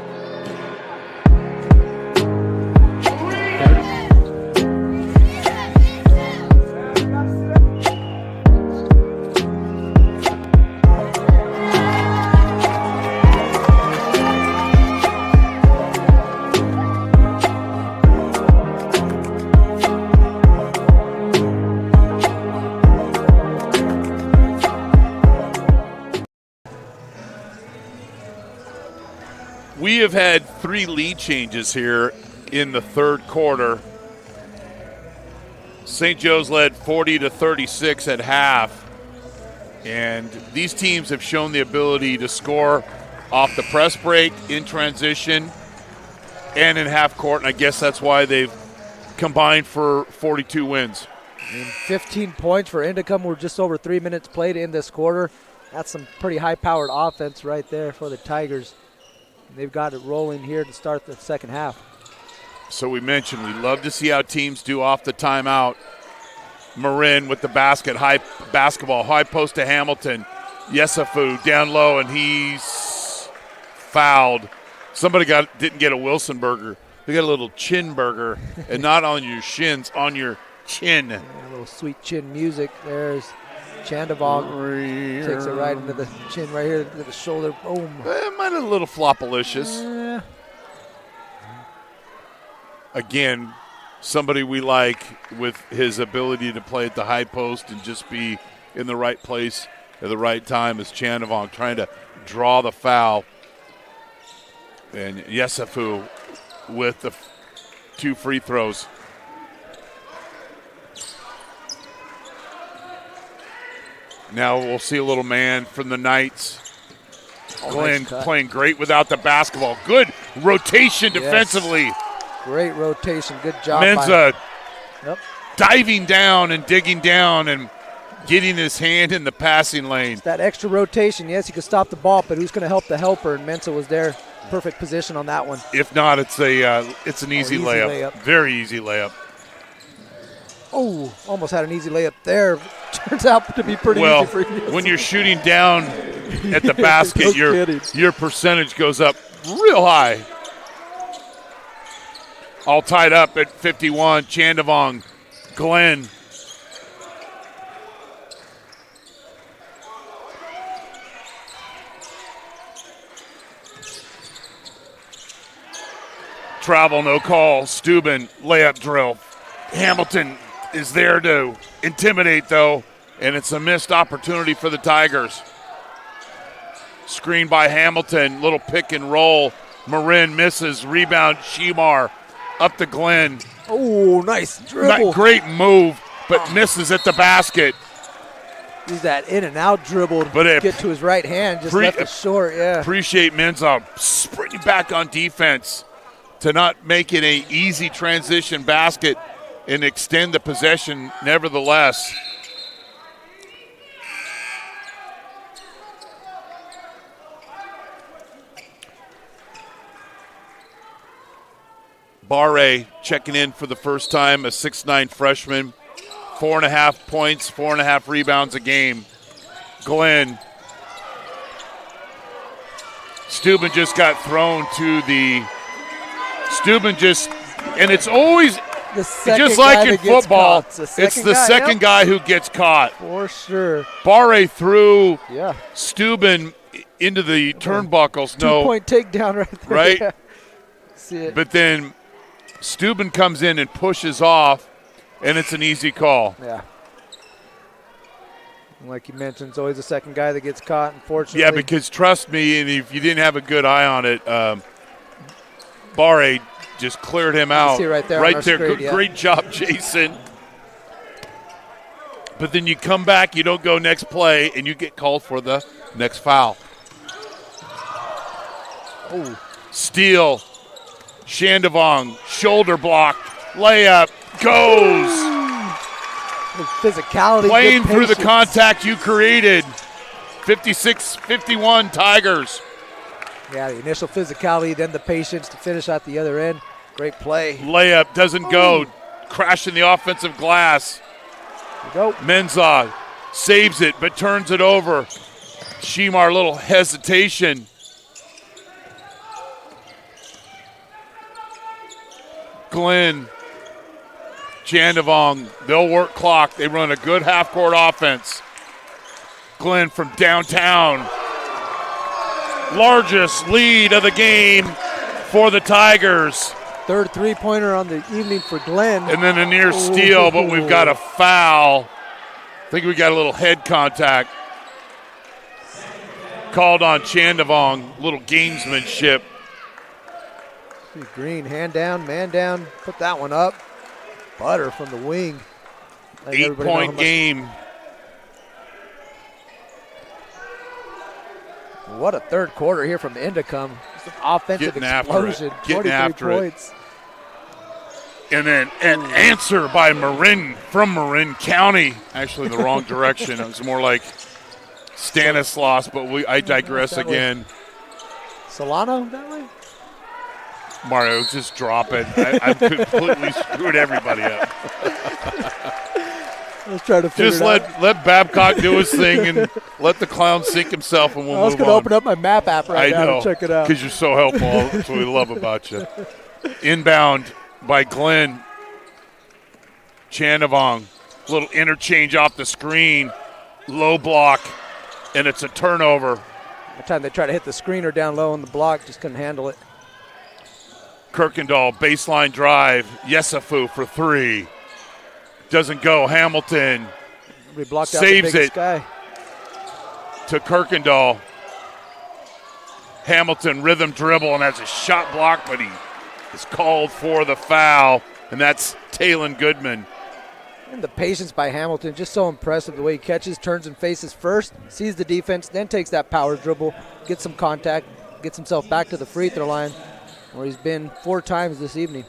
We have had 3 lead changes here in the third quarter. St. Joe's led 40-36 at half. And these teams have shown the ability to score off the press break, in transition, and in half court. And I guess that's why they've combined for 42 wins. And 15 points for Inderkum. We're just over 3 minutes played in this quarter. That's some pretty high-powered offense right there for the Tigers. And they've got it rolling here to start the second half. So we mentioned we love to see how teams do off the timeout. Marin with the basket, high basketball, high post to Hamilton. Yesafu down low, and he's fouled. Somebody didn't get a Wilson burger. They got a little chin burger, and not on your shins, on your chin. Yeah, a little sweet chin music. There's Chandavong. Takes it right into the chin right here, to the shoulder. Boom. Might have a little flopalicious. Again, somebody we like with his ability to play at the high post and just be in the right place at the right time is Chandavong trying to draw the foul. And Yesafu with the 2 free throws. Now we'll see a little man from the Knights. Glenn nice playing great without the basketball. Good rotation defensively. Great rotation. Good job. Menza Yep. diving down and digging down and getting his hand in the passing lane. That extra rotation, yes, he could stop the ball, but who's going to help the helper? And Mensa was there. Perfect position on that one. If not, it's an easy layup. Very easy layup. Oh, almost had an easy layup there. Turns out to be pretty easy for you. When you're shooting down at the basket, your percentage goes up real high. All tied up at 51. Chandavong, Glenn. Travel, no call. Steuben, layup drill. Hamilton is there to intimidate, though, and it's a missed opportunity for the Tigers. Screen by Hamilton, little pick and roll. Marin misses, rebound, Shemar. Up to Glenn. Oh, nice dribble. Great move, but misses at the basket. Use that in and out dribble to get to his right hand. Just left it short, yeah. Appreciate Menza sprinting back on defense to not make it an easy transition basket and extend the possession nevertheless. Barre checking in for the first time, a 6'9" freshman. 4.5 points, 4.5 rebounds a game. Glenn. Steuben just got thrown to the – Steuben just – and it's always – just like in football, it's the second guy who gets caught. For sure. Barre threw Steuben into the turnbuckles. 2-point takedown right there. Right? Yeah. See it. But then Steuben comes in and pushes off, and it's an easy call. Yeah. Like you mentioned, it's always the second guy that gets caught, unfortunately. Yeah, because trust me, and if you didn't have a good eye on it, Barre just cleared him out. See right there. Screen, Great job, Jason. But then you come back, you don't go next play, and you get called for the next foul. Oh. Steal. Chandavong, shoulder block, layup, goes. Physicality. Playing through the contact you created. 56-51 Tigers. Yeah, the initial physicality, then the patience to finish at the other end. Great play. Layup doesn't go. Crashing the offensive glass. There you go. Menza saves it but turns it over. Shemar, a little hesitation. Glenn, Chandavong, they'll work clock. They run a good half-court offense. Glenn from downtown. Largest lead of the game for the Tigers. Third three-pointer on the evening for Glenn. And then a near steal, but we've got a foul. I think we got a little head contact. Called on Chandavong, little gamesmanship. Green, hand down, man down, put that one up. Butter from the wing. 8-point game. What a third quarter here from Inderkum. Just an offensive explosion. Getting after 23 points. And then an answer by Marin from Marin County. Actually, the wrong direction. It was more like Stanislaus, but I digress again. Solano that way? Mario, just drop it. I've completely screwed everybody up. Let's try to figure just it out. let Babcock do his thing and let the clown sink himself, and we'll move on. I was going to open up my map app right now to check it out. Because you're so helpful. That's what we love about you. Inbound by Glenn. Chandavong. Little interchange off the screen. Low block, and it's a turnover. Every time they try to hit the screener down low on the block, just couldn't handle it. Kirkendall, baseline drive. Yesafu for three. Doesn't go. Hamilton saves it guy. to Kirkendall. Hamilton rhythm dribble and has a shot block, but he is called for the foul, and that's Talon Goodman. And the patience by Hamilton, just so impressive the way he catches, turns and faces first, sees the defense, then takes that power dribble, gets some contact, gets himself back to the free throw line, where he's been 4 times this evening.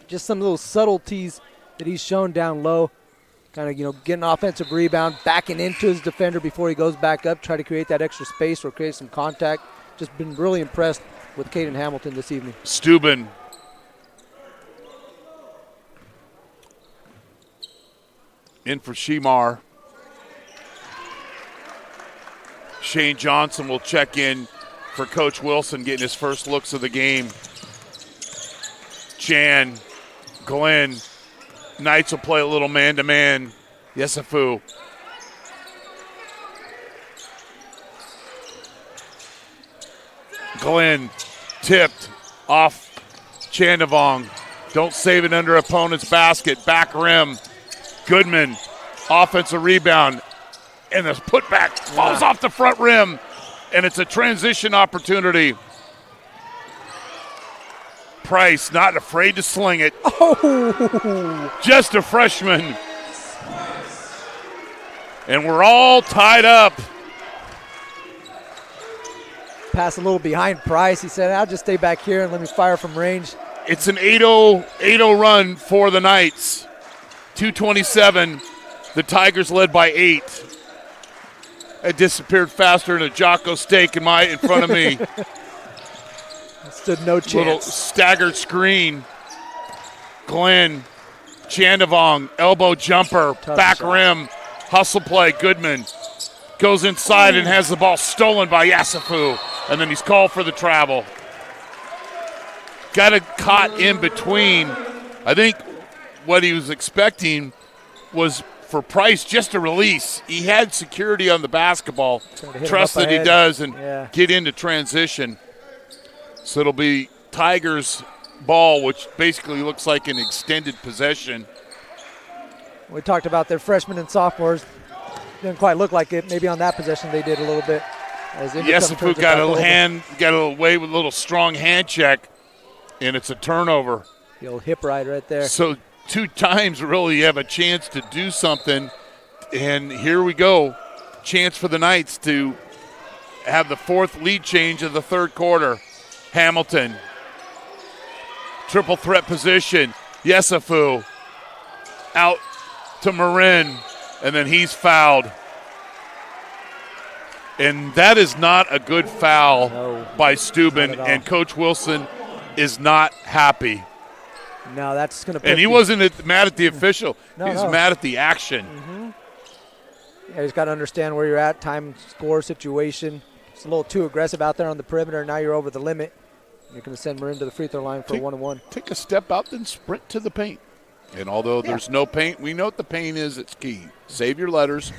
Just some little subtleties that he's shown down low. Kind of, getting an offensive rebound, backing into his defender before he goes back up, try to create that extra space or create some contact. Just been really impressed with Caden Hamilton this evening. Steuben. In for Shemar. Shane Johnson will check in for Coach Wilson, getting his first looks of the game. Chan, Glenn. Knights will play a little man-to-man. Yesafu. Glenn tipped off Chandavong. Don't save it under opponent's basket. Back rim. Goodman. Offensive rebound. And the putback falls off the front rim. And it's a transition opportunity. Price not afraid to sling it. Oh! Just a freshman. And we're all tied up. Pass a little behind Price. He said, I'll just stay back here and let me fire from range. It's an 8-0 run for the Knights. 2:27. The Tigers led by 8. It disappeared faster than a Jocko steak in front of me. Stood no chance. Little staggered screen. Glenn, Chandavong, elbow jumper, Tough back shot. rim, hustle play. Goodman goes inside and has the ball stolen by Yesafu, and then he's called for the travel. Got it caught in between. I think what he was expecting was for Price just to release. He had security on the basketball. Trust that he does and get into transition. So it'll be Tigers ball, which basically looks like an extended possession. We talked about their freshmen and sophomores. Didn't quite look like it. Maybe on that possession they did a little bit. Yesafu got away with a little strong hand check, and it's a turnover. The old hip ride right there. So 2 times really you have a chance to do something, and here we go. Chance for the Knights to have the 4th lead change of the 3rd quarter. Hamilton. Triple threat position. Yesafu. Out to Marin. And then he's fouled. And that is not a good foul by Steuben. And Coach Wilson is not happy. No, that's going to. And he wasn't mad at the official. He was mad at the action. Mm-hmm. Yeah, he's got to understand where you're at, time, score, situation. It's a little too aggressive out there on the perimeter. Now you're over the limit. You're going to send Marin to the free throw line for a 1-on-1. Take a step out, then sprint to the paint. And although there's no paint, we know what the paint is. It's key. Save your letters.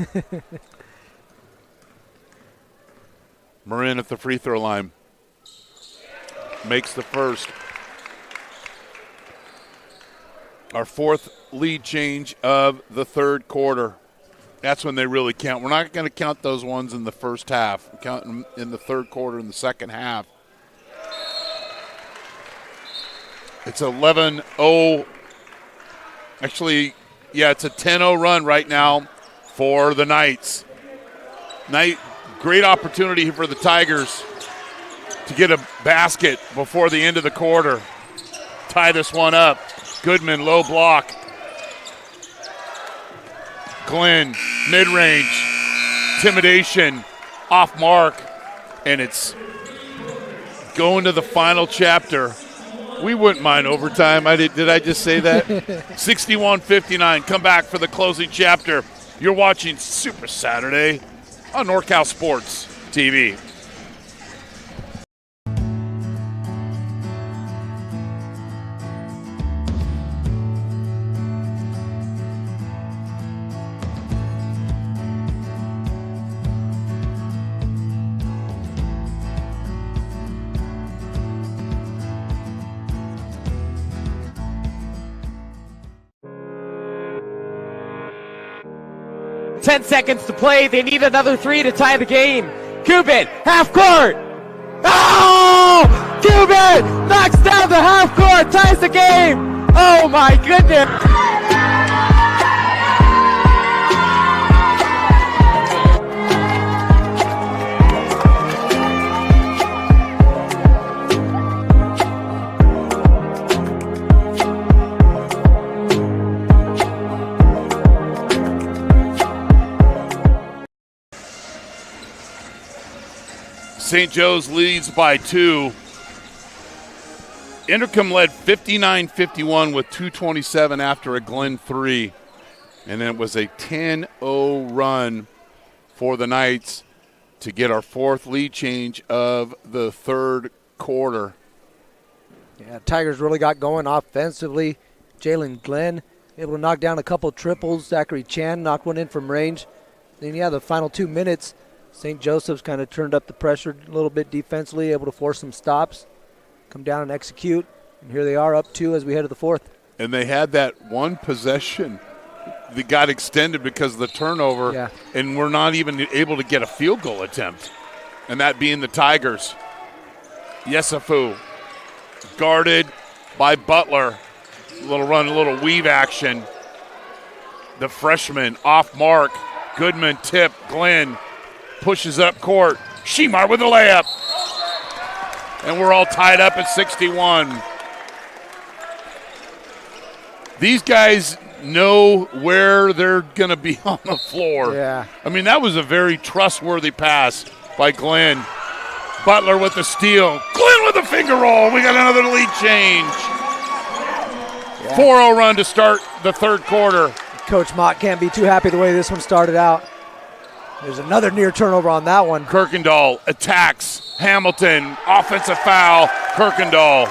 Marin at the free throw line. Makes the first. Our 4th lead change of the 3rd quarter. That's when they really count. We're not going to count those ones in the first half. We're counting in the third quarter and the second half. It's 11-0. Actually, yeah, it's a 10-0 run right now for the Knights. Great opportunity for the Tigers to get a basket before the end of the quarter. Tie this one up. Goodman, low block. Glenn, mid-range. Intimidation, off mark. And it's going to the final chapter. We wouldn't mind overtime. Did I just say that? 61-59. Come back for the closing chapter. You're watching Super Saturday on NorCal Sports TV. Ten seconds to play. They need another 3 to tie the game. Cuban, half court. Oh! Cuban knocks down the half court, ties the game. Oh my goodness. St. Joe's leads by 2. Inderkum led 59-51 with 2:27 after a Glen 3. And then it was a 10-0 run for the Knights to get our fourth lead change of the third quarter. Yeah, Tigers really got going offensively. Jalen Glenn able to knock down a couple triples. Zachary Chan knocked one in from range. Then, the final 2 minutes, St. Joseph's kind of turned up the pressure a little bit defensively, able to force some stops, come down and execute. And here they are up 2 as we head to the fourth. And they had that one possession that got extended because of the turnover, and we're not even able to get a field goal attempt, and that being the Tigers. Yesufu guarded by Butler. A little run, a little weave action. The freshman off mark. Goodman tip. Glenn pushes up court. Shemar with a layup. And we're all tied up at 61. These guys know where they're going to be on the floor. Yeah. I mean, that was a very trustworthy pass by Glenn. Butler with the steal. Glenn with a finger roll. We got another lead change. 4-0 run to start the third quarter. Coach Mott can't be too happy the way this one started out. There's another near turnover on that one. Kirkendall attacks Hamilton. Offensive foul. Kirkendall.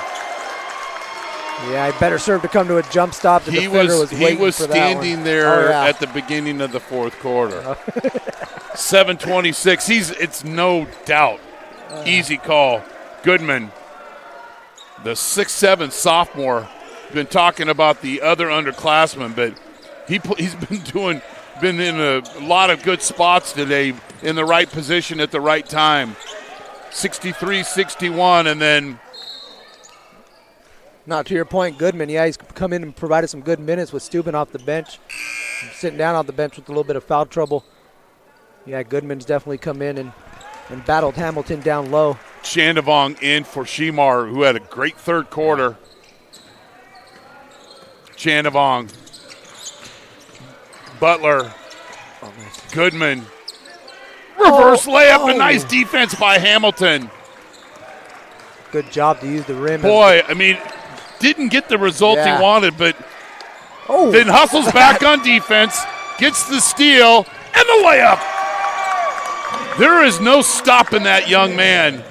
Yeah, he better serve to come to a jump stop. The defender was waiting He was for that standing one. there at the beginning of the fourth quarter. 7:26. It's no doubt. Easy call. Goodman, the 6'7" sophomore, been talking about the other underclassmen, but he's been in a lot of good spots today, in the right position at the right time. 63-61, and then. Not to your point, Goodman. Yeah, he's come in and provided some good minutes with Steuben off the bench. Sitting down off the bench with a little bit of foul trouble. Yeah, Goodman's definitely come in and battled Hamilton down low. Chandavong in for Shemar, who had a great third quarter. Chandavong. Butler. Goodman. Reverse layup, a nice defense by Hamilton. Good job to use the rim. Boy, I mean, didn't get the result he wanted, but then hustles back on defense, gets the steal, and the layup. There is no stopping that young man.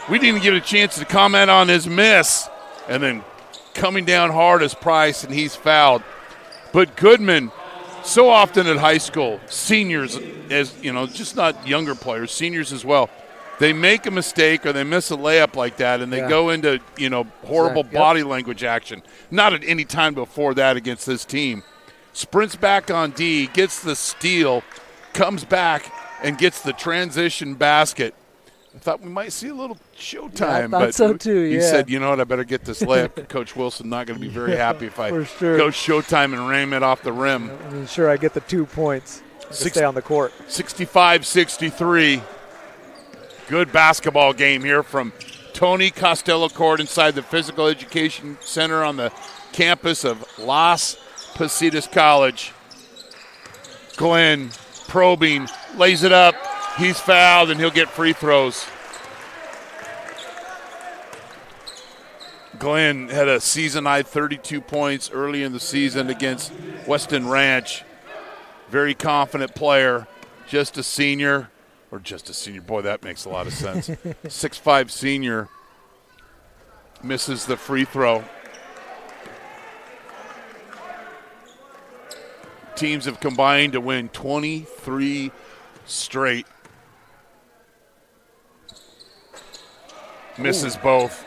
We didn't get a chance to comment on his miss, and then coming down hard as Price, and he's fouled. But Goodman, so often at high school, seniors, as you know, just not younger players, seniors as well, they make a mistake or they miss a layup like that, and they go into, horrible body language action. Not at any time before that against this team. sprints back on D, gets the steal, comes back, and gets the transition basket. I thought we might see a little showtime. Yeah, I thought but so too, he yeah. said, you know what, I better get this layup. Coach Wilson not going to be very happy if I For sure. go showtime and ram it off the rim. I mean, sure, I get the 2 points to stay on the court. 65-63. Good basketball game here from Tony Costello Court inside the Physical Education Center on the campus of Las Positas College. Glenn probing, lays it up. He's fouled, and he'll get free throws. Glenn had a season-high 32 points early in the season against Weston Ranch. Very confident player, just a senior. Boy, that makes a lot of sense. 6'5" senior misses the free throw. Teams have combined to win 23 straight. Misses both.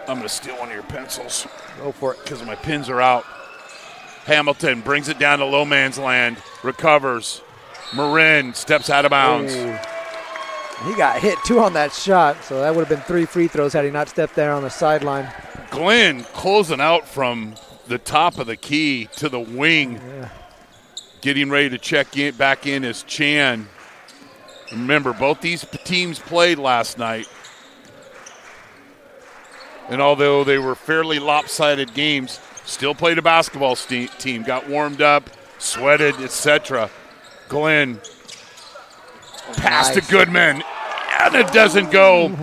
I'm going to steal one of your pencils. Go for it. Because my pins are out. Hamilton brings it down to low man's land. Recovers. Marin steps out of bounds. Ooh. He got hit 2 on that shot, so that would have been 3 free throws had he not stepped there on the sideline. Glenn closing out from the top of the key to the wing. Yeah. Getting ready to check in back in is Chan. Remember, both these teams played last night. And although they were fairly lopsided games, still played a basketball team, got warmed up, sweated, etc. Glenn pass to Goodman, and it doesn't go.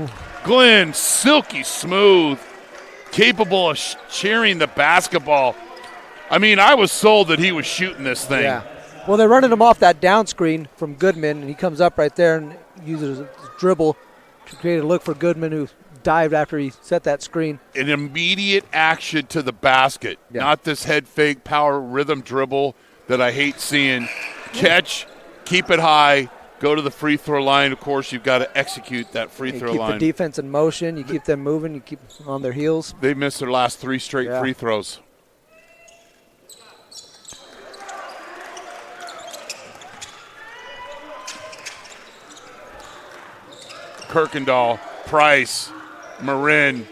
Glenn, silky smooth, capable of sharing the basketball. I mean, I was sold that he was shooting this thing. Yeah. Well, they're running him off that down screen from Goodman, and he comes up right there and uses his dribble to create a look for Goodman, who dived after he set that screen. An immediate action to the basket, not this head fake power rhythm dribble that I hate seeing. Catch, keep it high, go to the free throw line. Of course, you've got to execute that free throw line. Keep the defense in motion. You keep them moving. You keep them on their heels. They missed their last 3 straight free throws. Kirkendall, Price, Marin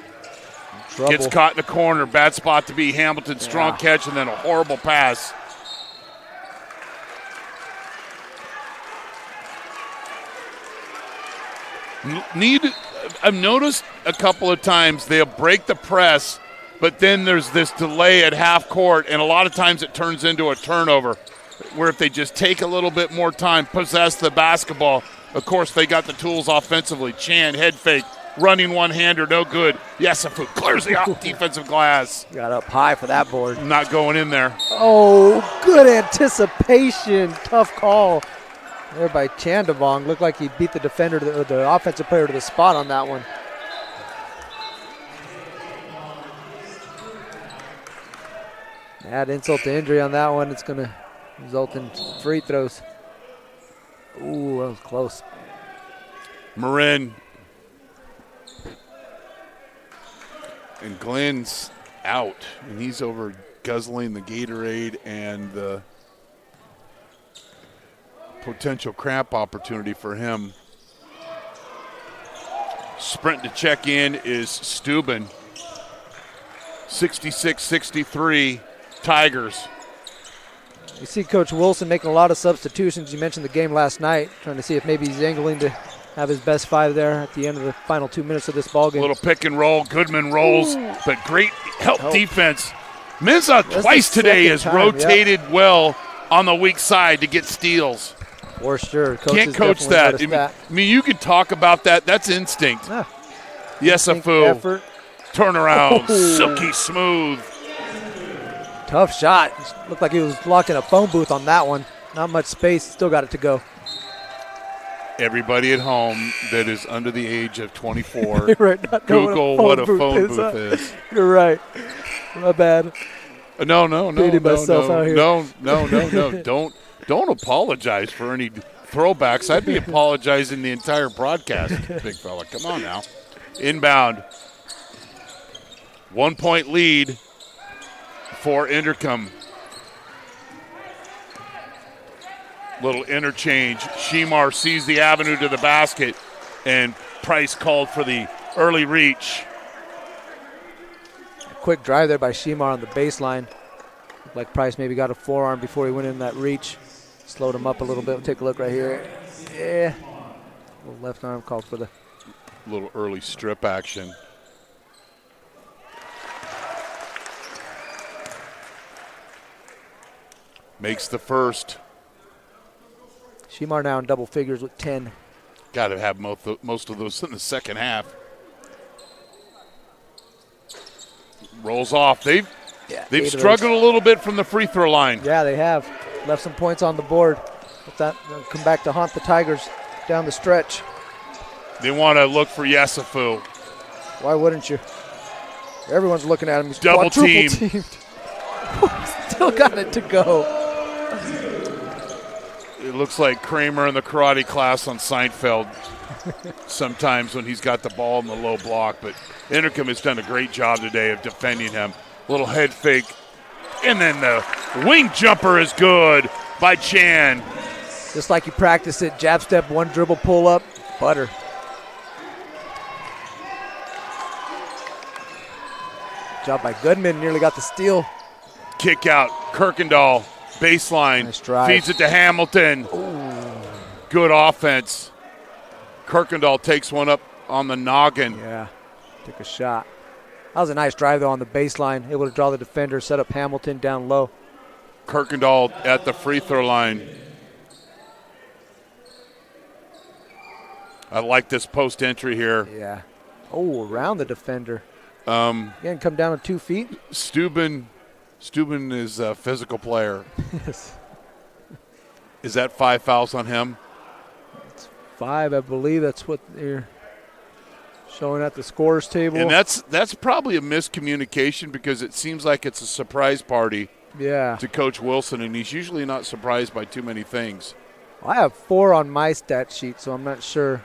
gets caught in the corner. Bad spot to be. Hamilton, strong catch, and then a horrible pass. I've noticed a couple of times they'll break the press, but then there's this delay at half court, and a lot of times it turns into a turnover, where if they just take a little bit more time, possess the basketball. Of course, they got the tools offensively. Chan, head fake, running one-hander, no good. Yesufu clears the defensive glass. Got up high for that board. Not going in there. Oh, good anticipation. Tough call there by Chandavong. Looked like he beat the defender, the offensive player, to the spot on that one. Add insult to injury on that one. It's going to result in free throws. Ooh, that was close. Marin. And Glenn's out, and he's over guzzling the Gatorade and the potential cramp opportunity for him. Sprint to check in is Steuben. 66-63, Tigers. You see Coach Wilson making a lot of substitutions. You mentioned the game last night, trying to see if maybe he's angling to have his best 5 there at the end of the final 2 minutes of this ball game. A little pick and roll. Goodman rolls, but great help defense. Mensah twice today has rotated well on the weak side to get steals. For sure. Can't coach that. I mean, you could talk about that. That's instinct. Yesufu. Turnaround. Silky smooth. Tough shot. Looked like he was locked in a phone booth on that one. Not much space. Still got it to go. Everybody at home that is under the age of 24, right, Google what a phone booth is. You're right. My bad. No. Don't apologize for any throwbacks. I'd be apologizing the entire broadcast, big fella. Come on now. Inbound. 1 point lead for Inderkum. Little interchange. Shemar sees the avenue to the basket, and Price called for the early reach. A quick drive there by Shemar on the baseline. Looked like Price maybe got a forearm before he went in that reach. Slowed him up a little bit. We'll take a look right here. Yeah. Little left arm called for the little early strip action. Makes the first. Shemar now in double figures with 10. Got to have most of those in the second half. Rolls off. They've struggled a little bit from the free throw line. Yeah, they have. Left some points on the board. But that will come back to haunt the Tigers down the stretch. They want to look for Yesufu. Why wouldn't you? Everyone's looking at him. He's double teamed. Still got it to go. It looks like Kramer in the karate class on Seinfeld sometimes when he's got the ball in the low block. But Inderkum has done a great job today of defending him. Little head fake. And then the wing jumper is good by Chan. Just like you practice it, jab step, one dribble, pull up, butter. Job by Goodman, nearly got the steal. Kick out, Kirkendall, baseline, nice drive. Feeds it to Hamilton. Ooh. Good offense. Kirkendall takes one up on the noggin. Yeah, took a shot. That was a nice drive, though, on the baseline. Able to draw the defender, set up Hamilton down low. Kirkendall at the free throw line. I like this post entry here. Yeah. Oh, around the defender. Again, come down on 2 feet. Steuben is a physical player. Yes. Is that 5 fouls on him? It's 5, I believe. That's what they're showing at the scorers table. And that's probably a miscommunication because it seems like it's a surprise party to Coach Wilson, and he's usually not surprised by too many things. I have 4 on my stat sheet, so I'm not sure.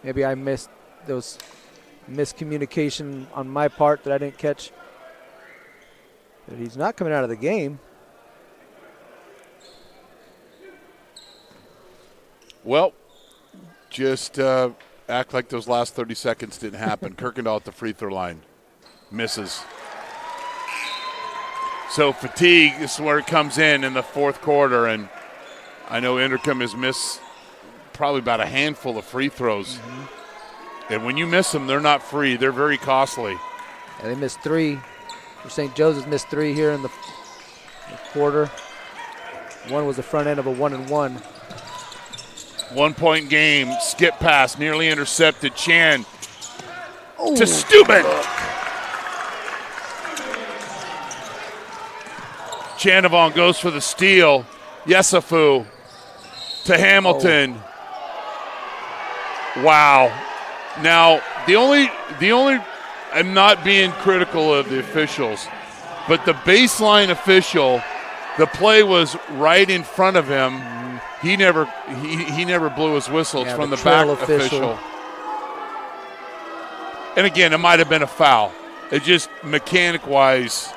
Maybe I missed those miscommunication on my part that I didn't catch. But he's not coming out of the game. Well, just act like those last 30 seconds didn't happen. Kirkendall at the free throw line. Misses. So fatigue, this is where it comes in the fourth quarter, and I know Inderkum has missed probably about a handful of free throws. Mm-hmm. And when you miss them, they're not free. They're very costly. Yeah, they missed 3. St. Joseph's missed 3 here in the quarter. One was the front end of a 1-and-1. 1 point game. Skip pass, nearly intercepted. Chan to Steuben. Chandavon goes for the steal. Yesufu to Hamilton. Wow. Now, the only I'm not being critical of the officials, but the baseline official, the play was right in front of him. He never blew his whistle. It's from the back official. And again, it might have been a foul. It just mechanic-wise,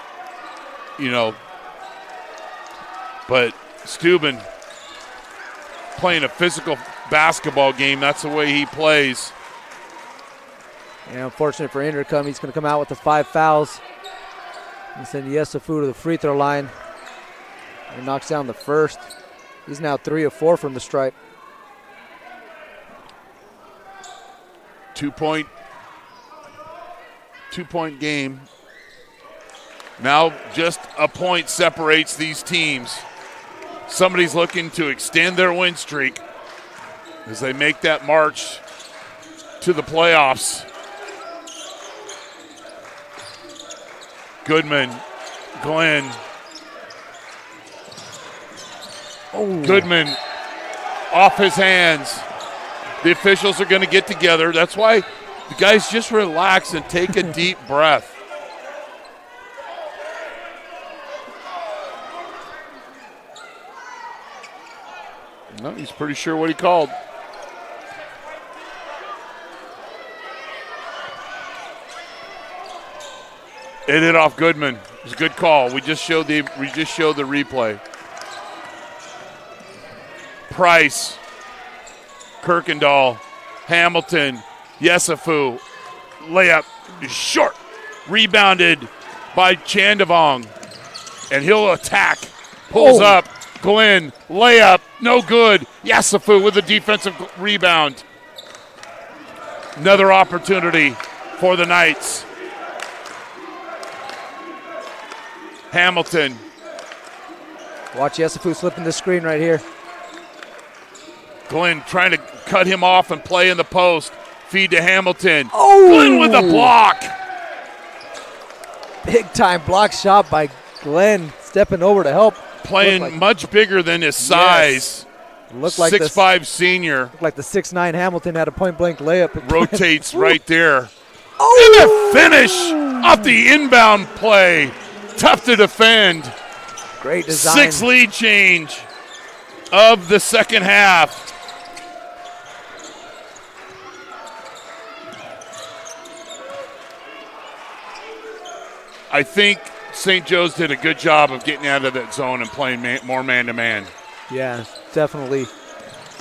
but Steuben playing a physical basketball game. That's the way he plays. Yeah, unfortunate for Inderkum, he's going to come out with the 5 fouls. And send Yesufu to the free throw line. He knocks down the first. He's now 3 of 4 from the stripe. 2 point game. Now just a point separates these teams. Somebody's looking to extend their win streak as they make that march to the playoffs. Goodman, Glenn. Goodman off his hands. The officials are going to get together. That's why the guys just relax and take a deep breath. No, he's pretty sure what he called. It hit off Goodman. It was a good call. We just showed the replay. Price, Kirkendall, Hamilton, Yesufu, layup is short. Rebounded by Chandavong, and he'll attack. Pulls up. Glenn, layup, no good. Yesufu with a defensive rebound. Another opportunity for the Knights. Hamilton. Watch Yesufu slipping the screen right here. Glenn trying to cut him off and play in the post. Feed to Hamilton. Oh! Glenn with the block. Big time block shot by Glenn, stepping over to help. Playing much bigger than his size. Looked like 6'5" senior. Looked like the 6'9" Hamilton had a point-blank layup. Rotates right there. And the finish off the inbound play. Tough to defend. Great design. 6 lead change of the second half. I think St. Joe's did a good job of getting out of that zone and playing more man-to-man. Yeah, definitely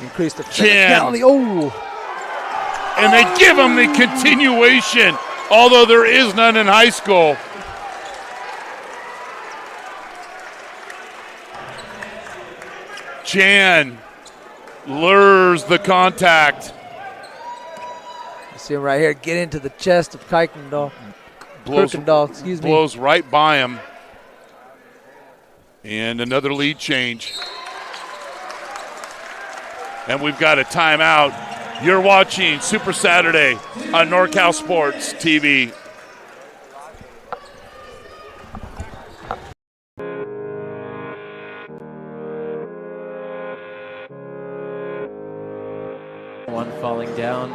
increased the Chan. physicality. Oh! And they give him the continuation, although there is none in high school. Chan lures the contact. You see him right here get into the chest of Kirkendall. Blows right by him. And another lead change. And we've got a timeout. You're watching Super Saturday on NorCal Sports TV. One falling down.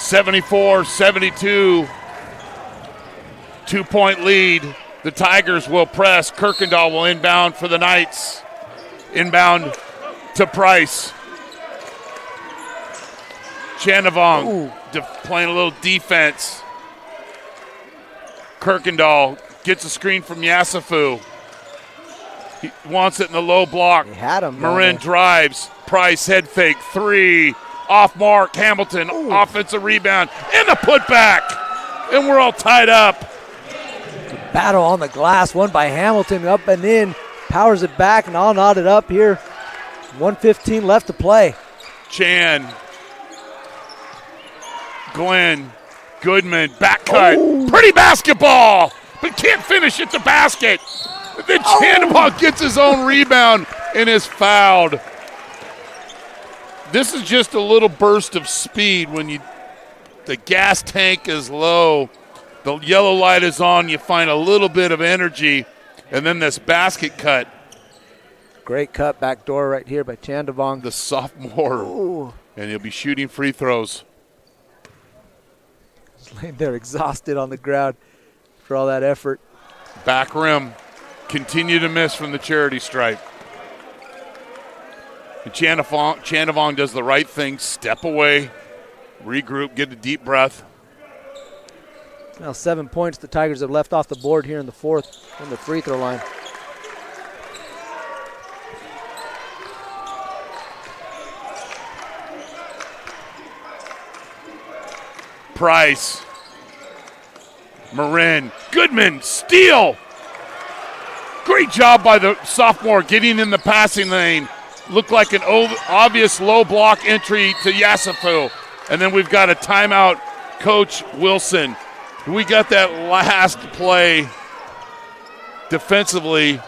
(74-72), 2-point lead. The Tigers will press. Kirkendall will inbound for the Knights. Inbound to Price. Chandavong playing a little defense. Kirkendall gets a screen from Yesufu. He wants it in the low block. He had him. Marin drives. Price head fake 3. Off mark. Hamilton offensive rebound and a putback. And we're all tied up. Battle on the glass, won by Hamilton, up and in. Powers it back and all knotted up here. 1:15 left to play. Chan. Glenn. Goodman. Back cut. Pretty basketball, but can't finish at the basket. Then Chandabong gets his own rebound and is fouled. This is just a little burst of speed when the gas tank is low, the yellow light is on, you find a little bit of energy, and then this basket cut. Great cut back door right here by Chandavong. The sophomore, and he'll be shooting free throws. He's laying there exhausted on the ground for all that effort. Back rim, continue to miss from the charity stripe. And Chandavong does the right thing, step away, regroup, get a deep breath. Now 7 points the Tigers have left off the board here in the fourth on the free throw line. Price, Marin, Goodman, steal. Great job by the sophomore getting in the passing lane. Looked like an obvious low block entry to Yesufu. And then we've got a timeout, Coach Wilson. We got that last play defensively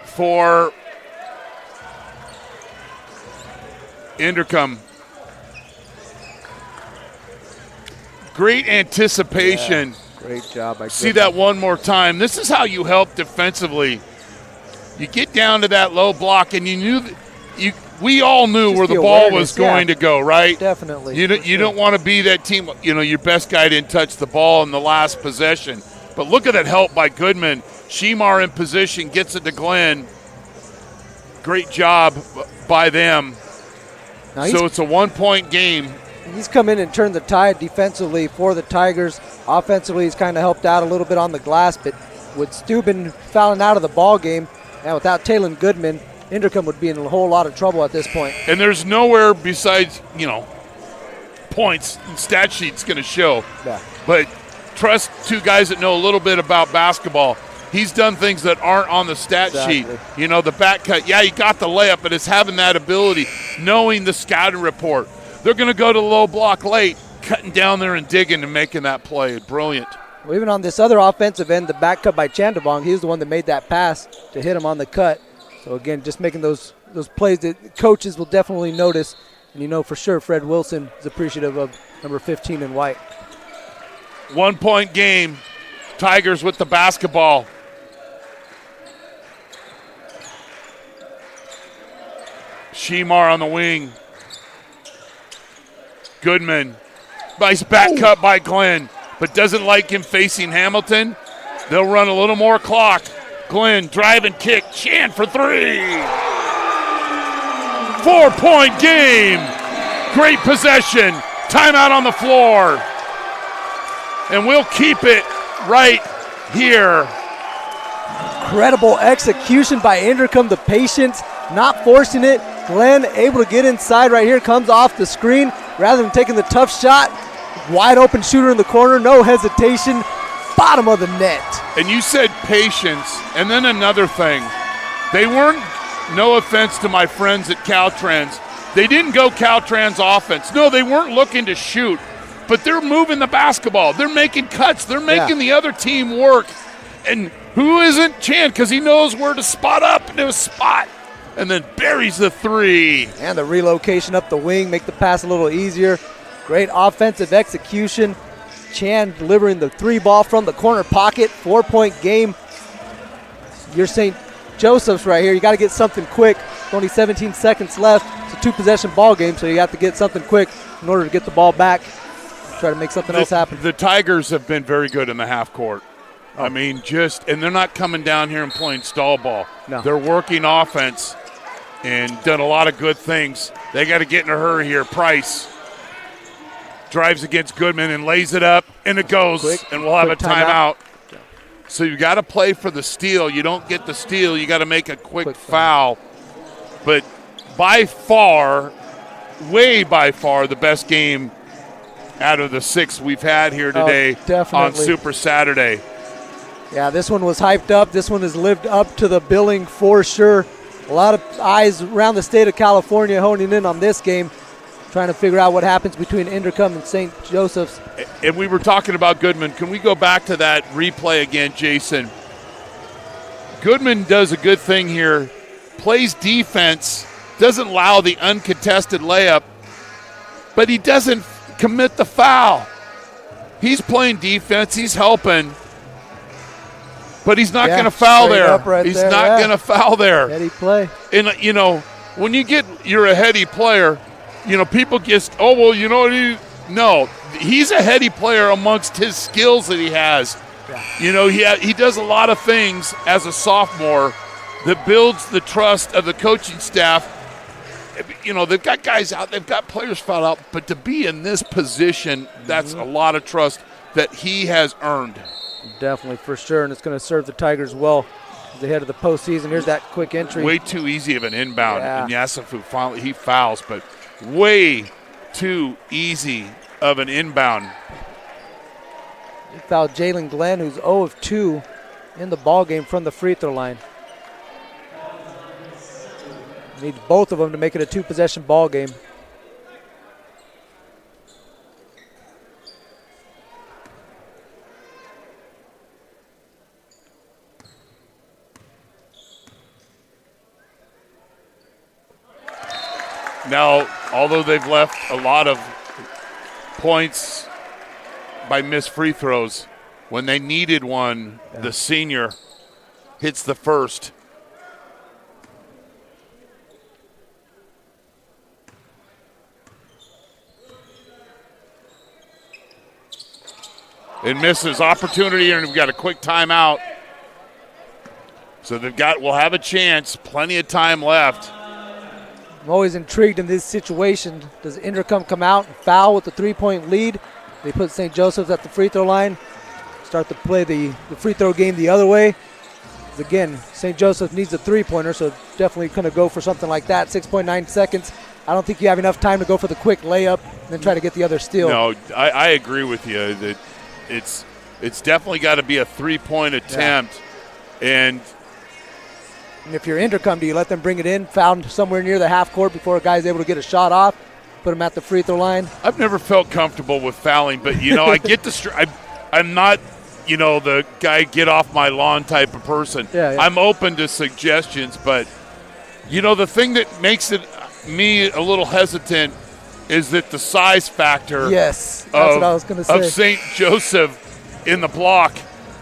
for Inderkum. Great anticipation. Yeah, great job by See Goodman. that one more time. This is how you help defensively. You get down to that low block, and you knew we all knew Just where the the ball awareness, was going to go, right? Definitely. You don't want to be that team. Your best guy didn't touch the ball in the last possession. But look at that help by Goodman. Shemar in position, gets it to Glenn. Great job by them. So it's a 1-point game. He's come in and turned the tide defensively for the Tigers. Offensively, he's kind of helped out a little bit on the glass, but with Steuben fouling out of the ball game, and without Talon Goodman, Inderkum would be in a whole lot of trouble at this point. And there's nowhere besides, points and stat sheet's going to show. Yeah. But trust two guys that know a little bit about basketball. He's done things that aren't on the stat sheet. The back cut. Yeah, he got the layup, but it's having that ability, knowing the scouting report. They're going to go to low block late, cutting down there and digging and making that play. Brilliant. Well, even on this other offensive end, the back cut by Chandabong, he was the one that made that pass to hit him on the cut. So, again, just making those plays that coaches will definitely notice. And for sure Fred Wilson is appreciative of number 15 in white. 1-point game. Tigers with the basketball. Shemar on the wing. Goodman. Nice back cut by Glenn, but doesn't like him facing Hamilton. They'll run a little more clock. Glenn, drive and kick. Chan for 3. 4-point game. Great possession. Timeout on the floor. And we'll keep it right here. Incredible execution by Inderkum, the patience, not forcing it. Glenn able to get inside right here, comes off the screen rather than taking the tough shot. Wide open shooter in the corner, no hesitation, bottom of the net. And you said patience, and then another thing. They weren't, no offense to my friends at Caltrans, they didn't go Caltrans offense. No, they weren't looking to shoot, but they're moving the basketball. They're making cuts. They're making the other team work. And who isn't Chan? Because he knows where to spot up into a spot. And then buries the 3. And the relocation up the wing, make the pass a little easier. Great offensive execution. Chan delivering the 3 ball from the corner pocket. 4-point game. You're St. Joseph's right here. You got to get something quick. Only 17 seconds left. It's a 2-possession ball game, so you have to get something quick in order to get the ball back. Try to make something else happen. The Tigers have been very good in the half court. I mean, and they're not coming down here and playing stall ball. No. They're working offense and done a lot of good things. They got to get in a hurry here. Price drives against Goodman and lays it up, and it goes, and we'll have a timeout. So you got to play for the steal. You don't get the steal. You got to make a quick foul. But by far, the best game out of the 6 we've had here today on Super Saturday. Yeah, this one was hyped up. This one has lived up to the billing for sure. A lot of eyes around the state of California honing in on this game, trying to figure out what happens between Inderkum and St. Joseph's. And we were talking about Goodman. Can we go back to that replay again, Jason? Goodman does a good thing here, plays defense, doesn't allow the uncontested layup, but he doesn't commit the foul. He's playing defense. He's helping. But he's not going to foul there. He's not going to foul there. Heady play. And, when you're a heady player, people just, no, he's a heady player amongst his skills that he has. Yeah. He does a lot of things as a sophomore that builds the trust of the coaching staff. They've got guys out, they've got players fouled out, but to be in this position, that's a lot of trust that he has earned. Definitely, for sure, and it's going to serve the Tigers well as they head to the postseason. Here's that quick entry. Way too easy of an inbound. Yeah. And Yasafu finally, he fouls, but way too easy of an inbound. He fouled Jalen Glenn, who's 0 of 2 in the ball game from the free throw line. Needs both of them to make it a 2-possession ball game. Now, although they've left a lot of points by missed free throws. When they needed one, the senior hits the first. And misses opportunity, and we've got a quick timeout. So we'll have a chance, plenty of time left. I'm always intrigued in this situation. Does Inderkum come out and foul with the 3-point lead? They put St. Joseph's at the free throw line, start to play the free throw game the other way. Again, St. Joseph needs a three-pointer, so definitely going to go for something like that. 6.9 seconds. I don't think you have enough time to go for the quick layup and then try to get the other steal. No, I agree with you that it's definitely got to be a three-point attempt. And if you're Inderkum, do you let them bring it in, found somewhere near the half court before a guy's able to get a shot off, put him at the free throw line? I've never felt comfortable with fouling, but, I get I'm not, the guy get off my lawn type of person. Yeah. I'm open to suggestions, but, the thing that makes me a little hesitant is that the size factor. Yes, that's what I was going to say. Of St. Joseph in the block,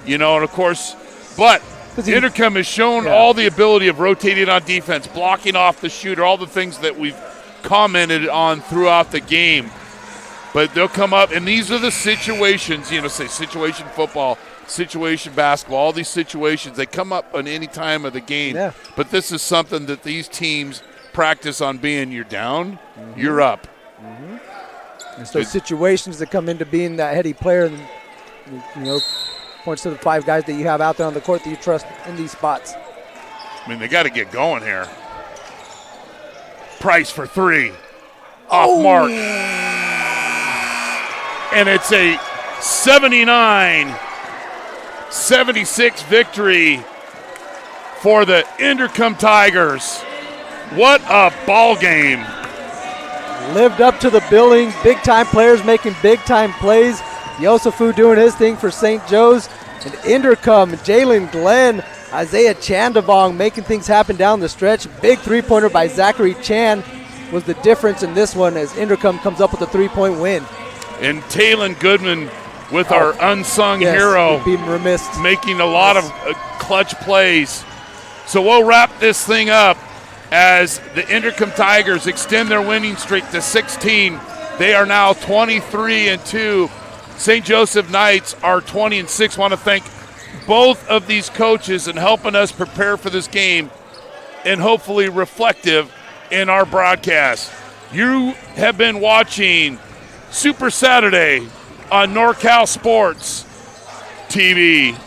and of course, but Inderkum has shown all the ability of rotating on defense, blocking off the shooter, all the things that we've commented on throughout the game. But they'll come up, and these are the situations, say situation football, situation basketball, all these situations, they come up on any time of the game. Yeah. But this is something that these teams practice on being you're down, you're up. It's those situations that come into being that heady player, and, points to the 5 guys that you have out there on the court that you trust in these spots. I mean, they got to get going here. Price for 3. Off mark. And it's a 79-76 victory for the Inderkum Tigers. What a ball game. Lived up to the billing. Big-time players making big-time plays. Yosefu doing his thing for St. Joe's. And Inderkum, Jalen Glenn, Isaiah Chandavong making things happen down the stretch. Big three-pointer by Zachary Chan was the difference in this one as Inderkum comes up with a 3-point win. And Talon Goodman with our unsung hero. Be remiss. Making a lot of clutch plays. So we'll wrap this thing up as the Inderkum Tigers extend their winning streak to 16. They are now 23-2. St. Joseph Knights are 20-6. Want to thank both of these coaches in helping us prepare for this game and hopefully reflective in our broadcast. You have been watching Super Saturday on NorCal Sports TV.